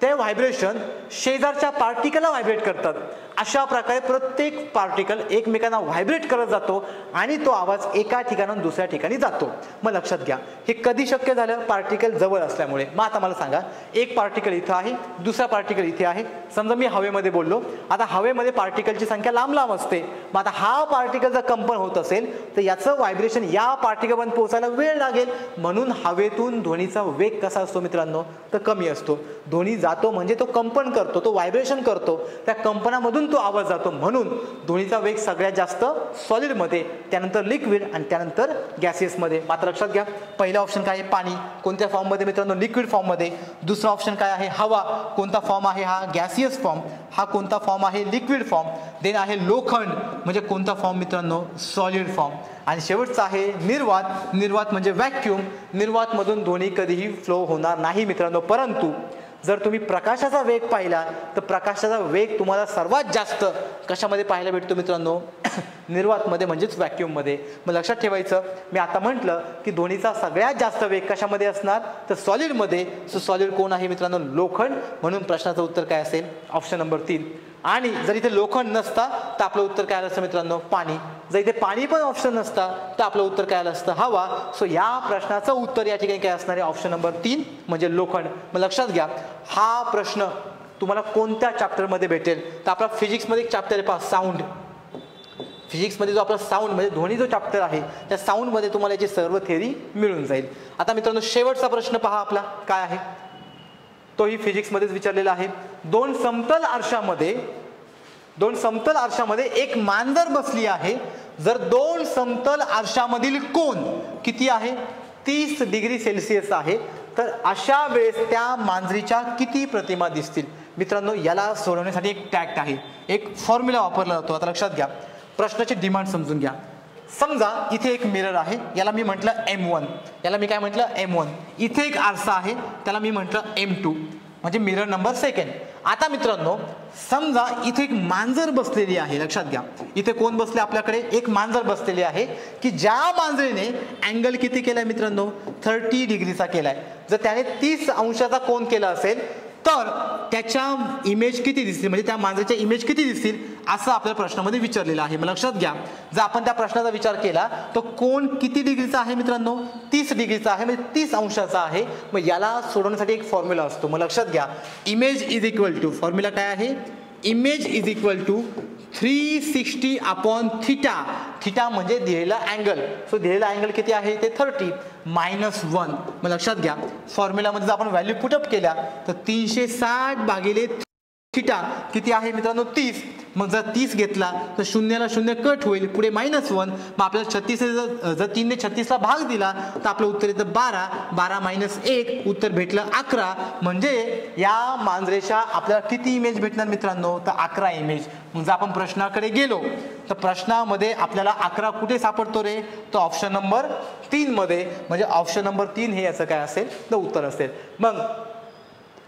ते व्हायब्रेशन शेजारच्या पार्टिकलला व्हायब्रेट करतात. अशा प्रकारे प्रत्येक पार्टिकल एकमेकांना व्हायब्रेट करत जातो आणि तो आवाज एका ठिकाणाहून दुसऱ्या ठिकाणी जातो. मग लक्षात घ्या, हे कधी शक्य झालं? पार्टिकल जवळ असल्यामुळे. मग आता मला सांगा, एक पार्टिकल इथं आहे, दुसरा पार्टिकल इथे आहे. समजा मी हवेमध्ये बोललो, आता हवेमध्ये पार्टिकलची संख्या लांब लांब असते. मग आता हा पार्टिकल जर कंपन होत असेल तर याचं व्हायब्रेशन या पार्टिकलपर्यंत पोहोचायला वेळ लागेल. म्हणून हवेतून ध्वनीचा वेग कसा असतो मित्रांनो? तर कमी असतो. ध्वनी जातो म्हणजे तो कंपन करतो, तो व्हायब्रेशन करतो, त्या कंपनामधून तो आवाज जातो. म्हणून ध्वनीचा वेग सगळ्यात जास्त सॉलिडमध्ये, त्यानंतर लिक्विड आणि त्यानंतर गॅसियसमध्ये. मात्र लक्षात घ्या, पहिला ऑप्शन काय आहे? पाणी. कोणत्या फॉर्ममध्ये मित्रांनो? लिक्विड फॉर्ममध्ये. दुसरा ऑप्शन काय आहे? हवा. कोणता फॉर्म आहे हा? Gaseous form. हा कोणता फॉर्म आहे? Liquid form. देन आहे लोखंड, म्हणजे कोणता फॉर्म मित्रांनो? Solid form. आणि शेवटचा आहे निर्वात. निर्वात म्हणजे व्हॅक्यूम. निर्वातमधून ध्वनी कधीही फ्लो होणार नाही मित्रांनो. परंतु जर तुम्ही प्रकाशाचा वेग पाहिला तर प्रकाशाचा वेग तुम्हाला सर्वात जास्त कशामध्ये पाहायला भेटतो मित्रांनो? निर्वातमध्ये म्हणजेच व्हॅक्यूममध्ये. मग लक्षात ठेवायचं, मी आता म्हटलं की ध्वनीचा सगळ्यात जास्त वेग कशामध्ये असणार? तर सॉलिडमध्ये. सो सॉलिड कोण आहे मित्रांनो? लोखंड. म्हणून प्रश्नाचं उत्तर काय असेल? Option number 3. आणि जर इथे लोखंड नसता तर आपलं उत्तर काय आलं असतं मित्रांनो? पाणी. जर इथे पाणी पण ऑप्शन नसता तर आपलं उत्तर काय आलं असतं? हवा. सो या प्रश्नाचं उत्तर या ठिकाणी काय असणार आहे? ऑप्शन नंबर 3 म्हणजे लोखंड. मग लक्षात घ्या, हा प्रश्न तुम्हाला कोणत्या चॅप्टरमध्ये भेटेल? तर आपला फिजिक्समध्ये एक चॅप्टर आहे पहा, साऊंड. फिजिक्समध्ये जो आपला साऊंड म्हणजे ध्वनी जो चॅप्टर आहे, त्या साऊंडमध्ये तुम्हाला याची सर्व थेअरी मिळून जाईल. आता मित्रांनो शेवटचा प्रश्न पहा आपला काय आहे, तोही फिजिक्समध्येच विचारलेला आहे. दोन समतल आरशामध्ये एक मांजर बसली आहे. जर दोन समतल आरशामधील कोन किती आहे? 30 डिग्री सेल्सिअस आहे. तर अशा वेळेस त्या मांजरीच्या किती प्रतिमा दिसतील? मित्रांनो याला सोडवण्यासाठी एक टॅक्ट आहे, एक फॉर्म्युला वापरला जातो. आता लक्षात घ्या, प्रश्नाची डिमांड समजून घ्या. समजा इथे एक मिरर आहे, याला मी म्हटलं M1. याला मी काय म्हटलं? M1. इथे एक आरसा आहे, त्याला मी म्हटलं M2, म्हणजे मिरर नंबर 2. आता मित्रांनो समजा इथे एक मांजर बसलेली आहे. लक्षात घ्या, इथे कोण बसले? आपल्याकडे एक मांजर बसलेली आहे की ज्या मांजरीने अँगल किती केलाय मित्रांनो? 30 डिग्रीचा केलाय. जर त्याने 30 अंशाचा कोन केला असेल तर त्याच्या इमेज किती दिसतील, म्हणजे त्या मांजरीच्या इमेज किती दिसतील असं आपल्या प्रश्नामध्ये विचारलेलं आहे. मग लक्षात घ्या, जर आपण त्या प्रश्नाचा विचार केला तर कोन किती डिग्रीचा आहे मित्रांनो? 30 डिग्रीचा आहे, म्हणजे 30 अंशाचा आहे. मग याला सोडवण्यासाठी एक फॉर्म्युला असतो. मग लक्षात घ्या, image is equal to, formula काय आहे? Image is equal to 360 upon theta. Theta म्हणजे दिलेला अँगल. सो दिलेला अँगल किती आहे? ते 30 -1. मग लक्षात घ्या, फॉर्म्युलामध्ये जर आपण व्हॅल्यू पुटअप केल्या तर 360 भागिले थिटा किती आहे मित्रांनो? 30. मग जर 30 घेतला तर शून्याला शून्य कट होईल, पुढे -1. मग आपल्याला 36 जर 3 ने 36ला भाग दिला तर आपलं उत्तर येतं 12. 12 - 1 उत्तर भेटलं 11. म्हणजे या मांजरेच्या आपल्याला किती इमेज भेटणार मित्रांनो, तर 11 इमेज. मग जर आपण प्रश्नाकडे गेलो तर प्रश्नामध्ये आपल्याला 11 कुठे सापडतो रे, तर ऑप्शन नंबर 3 मध्ये. म्हणजे ऑप्शन नंबर 3 हे याचं काय असेल तर उत्तर असेल. मग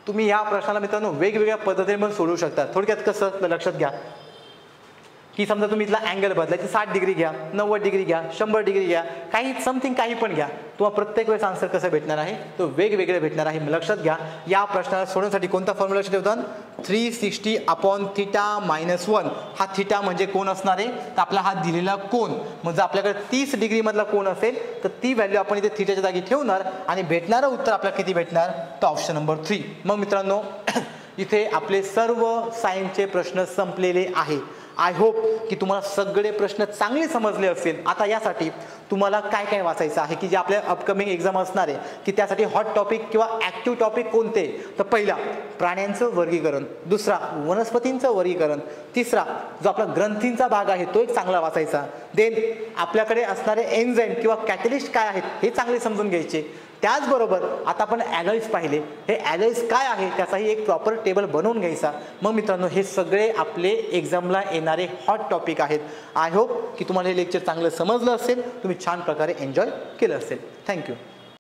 तुम्ही या प्रश्नाला मित्रांनो वेगवेगळ्या पद्धतीने पण सोडवू शकता. थोडक्यात कसं तर लक्षात घ्या की समजा तुम्ही इथला अँगल बदलायची 60 डिग्री घ्या, 90 डिग्री घ्या, 100 डिग्री घ्या, काही समथिंग काही पण घ्या, तुम्हाला प्रत्येक वेळेस आन्सर कसं भेटणार आहे तो वेगवेगळे भेटणार आहे. लक्षात घ्या या प्रश्नाला सोडवण्यासाठी कोणता फॉर्म्युला लक्षात ठेवतात, 360/θ-1. हा थीटा म्हणजे कोण असणार आहे तर आपला हा दिलेला कोण. मग जर आपल्याकडे 30 डिग्री मधला कोण असेल तर ती व्हॅल्यू आपण इथे थीटाच्या जागी ठेवणार आणि भेटणारं उत्तर आपल्याला किती भेटणार तर ऑप्शन नंबर 3. मग मित्रांनो इथे आपले सर्व सायन्सचे प्रश्न संपलेले आहे. आय होप की तुम्हाला सगळे प्रश्न चांगले समजले असेल. आता यासाठी तुम्हाला काय काय वाचायचं आहे की जे आपल्या अपकमिंग एक्झाम असणार आहे की त्यासाठी हॉट टॉपिक किंवा ॲक्टिव्ह टॉपिक कोणते, तर पहिला प्राण्यांचं वर्गीकरण, दुसरा वनस्पतींचं वर्गीकरण, तिसरा जो आपला ग्रंथींचा भाग आहे तो एक चांगला वाचायचा. देन आपल्याकडे असणारे एन्झाईम किंवा कॅटलिस्ट काय आहेत हे चांगले समजून घ्यायचे. त्याचबरोबर आता आपण ॲलॉईज पाहिले, हे ॲलॉईज काय आहे त्याचाही एक प्रॉपर टेबल बनवून घ्यायचा. मग मित्रांनो हे सगळे आपले एक्झामला येणारे हॉट टॉपिक आहेत. आय होप की तुम्हाला हे लेक्चर चांगलं समजलं असेल, तुम्ही छान प्रकारे एन्जॉय केलं असेल. थँक्यू.